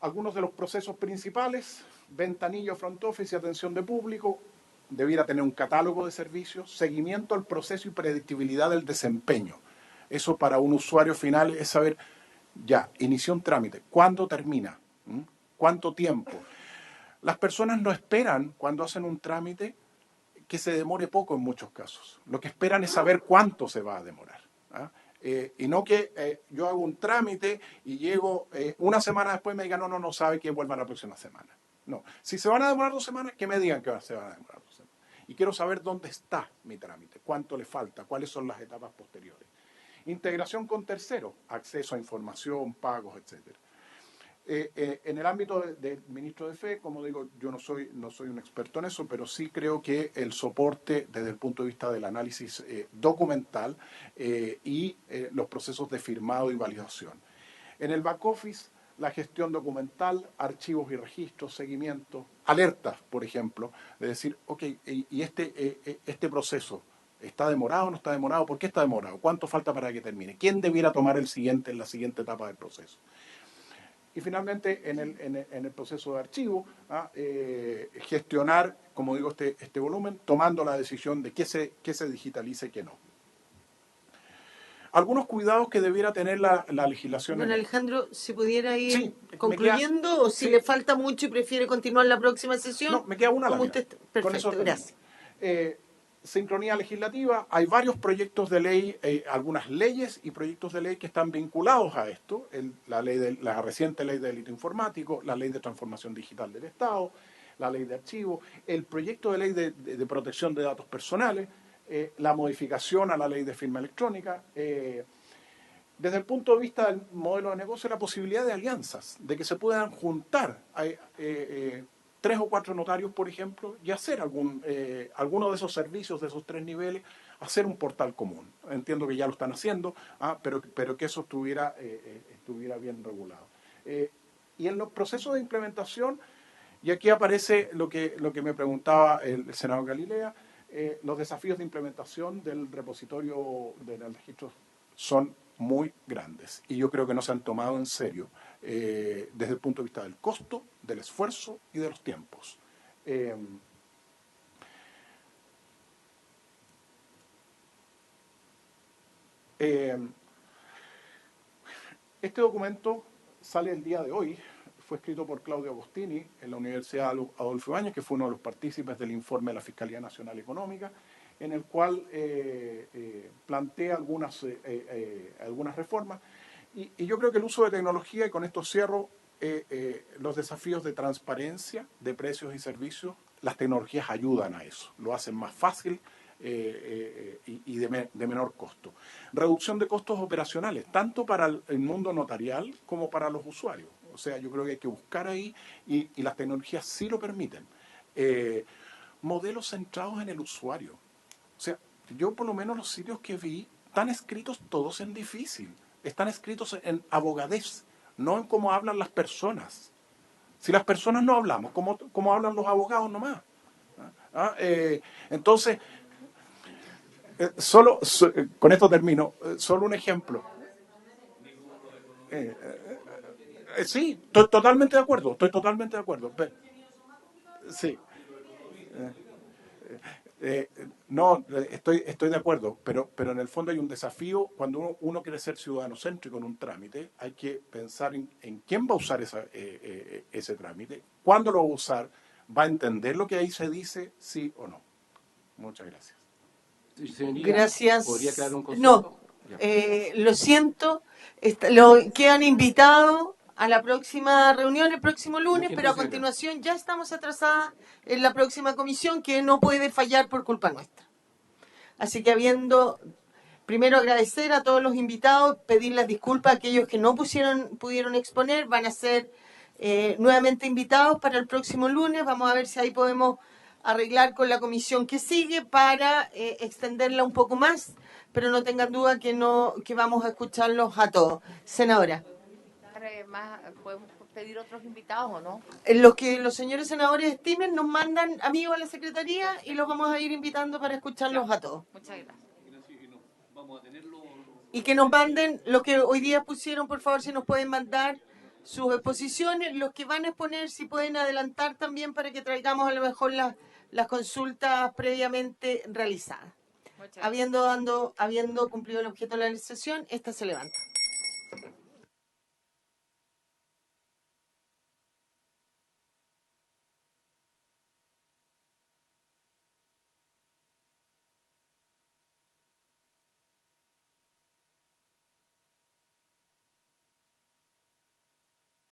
Algunos de los procesos principales: ventanilla, front office y atención de público. Debiera tener un catálogo de servicios, seguimiento al proceso y predictibilidad del desempeño. Eso para un usuario final es saber, ya, inició un trámite, ¿cuándo termina? ¿Cuánto tiempo? Las personas no esperan, cuando hacen un trámite, que se demore poco en muchos casos. Lo que esperan es saber cuánto se va a demorar. Y no que yo hago un trámite y llego una semana después y me digan, no sabe que vuelva la próxima semana. No, si se van a demorar 2 semanas, que me digan que se van a demorar 2 semanas. Y quiero saber dónde está mi trámite, cuánto le falta, cuáles son las etapas posteriores. Integración con terceros, acceso a información, pagos, etc. En el ámbito del ministro de Fe, como digo, yo no soy un experto en eso, pero sí creo que el soporte desde el punto de vista del análisis documental y los procesos de firmado y validación. En el back office, la gestión documental, archivos y registros, seguimiento, alertas, por ejemplo, de decir, ok, y este proceso, ¿está demorado o no está demorado? ¿Por qué está demorado? ¿Cuánto falta para que termine? ¿Quién debiera tomar en la siguiente etapa del proceso? Y finalmente, en el proceso de archivo, gestionar, como digo, este volumen, tomando la decisión de qué se digitalice y qué no. Algunos cuidados que debiera tener la legislación. Don Alejandro, si pudiera ir sí, concluyendo, o si le falta mucho y prefiere continuar la próxima sesión. No, me queda una como lámina. usted. Perfecto, gracias. Sincronía legislativa, hay varios proyectos de ley, algunas leyes y proyectos de ley que están vinculados a esto, la reciente ley de delito informático, la ley de transformación digital del Estado, la ley de archivo, el proyecto de ley de protección de datos personales, la modificación a la ley de firma electrónica. Desde el punto de vista del modelo de negocio, la posibilidad de alianzas, de que se puedan juntar 3 o 4 notarios, por ejemplo, y hacer alguno de esos servicios, de esos 3 niveles, hacer un portal común. Entiendo que ya lo están haciendo, pero que eso estuviera bien regulado. Y en los procesos de implementación, y aquí aparece lo que me preguntaba el senador Galilea, los desafíos de implementación del repositorio del registro son muy grandes y yo creo que no se han tomado en serio desde el punto de vista del costo, del esfuerzo y de los tiempos. Este documento sale el día de hoy, fue escrito por Claudio Agostini en la Universidad Adolfo Ibáñez, que fue uno de los partícipes del informe de la Fiscalía Nacional Económica, en el cual plantea algunas reformas. Y yo creo que el uso de tecnología, y con esto cierro, los desafíos de transparencia de precios y servicios, las tecnologías ayudan a eso, lo hacen más fácil y de menor costo. Reducción de costos operacionales, tanto para el mundo notarial como para los usuarios. O sea, yo creo que hay que buscar ahí, y las tecnologías sí lo permiten. Modelos centrados en el usuario. O sea, yo por lo menos los sitios que vi están escritos todos en difícil, están escritos en abogadez, no en cómo hablan las personas. Si las personas no hablamos, ¿cómo hablan los abogados nomás? Entonces, con esto termino, solo un ejemplo. Sí, estoy totalmente de acuerdo, Sí. No, estoy de acuerdo, pero en el fondo hay un desafío. Cuando uno quiere ser ciudadano céntrico en un trámite, hay que pensar en quién va a usar ese trámite, cuándo lo va a usar, va a entender lo que ahí se dice, sí o no. Muchas gracias. Gracias. ¿Podría crear un concepto? No, lo siento, quedan invitados a la próxima reunión el próximo lunes, pero a continuación ya estamos atrasadas en la próxima comisión, que no puede fallar por culpa nuestra. Así que primero agradecer a todos los invitados, pedir las disculpas a aquellos que no pudieron exponer, van a ser nuevamente invitados para el próximo lunes. Vamos a ver si ahí podemos arreglar con la comisión que sigue para extenderla un poco más, pero no tengan duda que vamos a escucharlos a todos. Senadora. ¿Podemos pedir otros invitados o no? Los que los señores senadores estimen nos mandan amigos a la Secretaría y los vamos a ir invitando para escucharlos a todos. Muchas gracias. Y que nos manden lo que hoy día pusieron, por favor, si nos pueden mandar sus exposiciones, los que van a exponer, si pueden adelantar también para que traigamos a lo mejor las consultas previamente realizadas. Habiendo cumplido el objeto de la sesión, esta se levanta.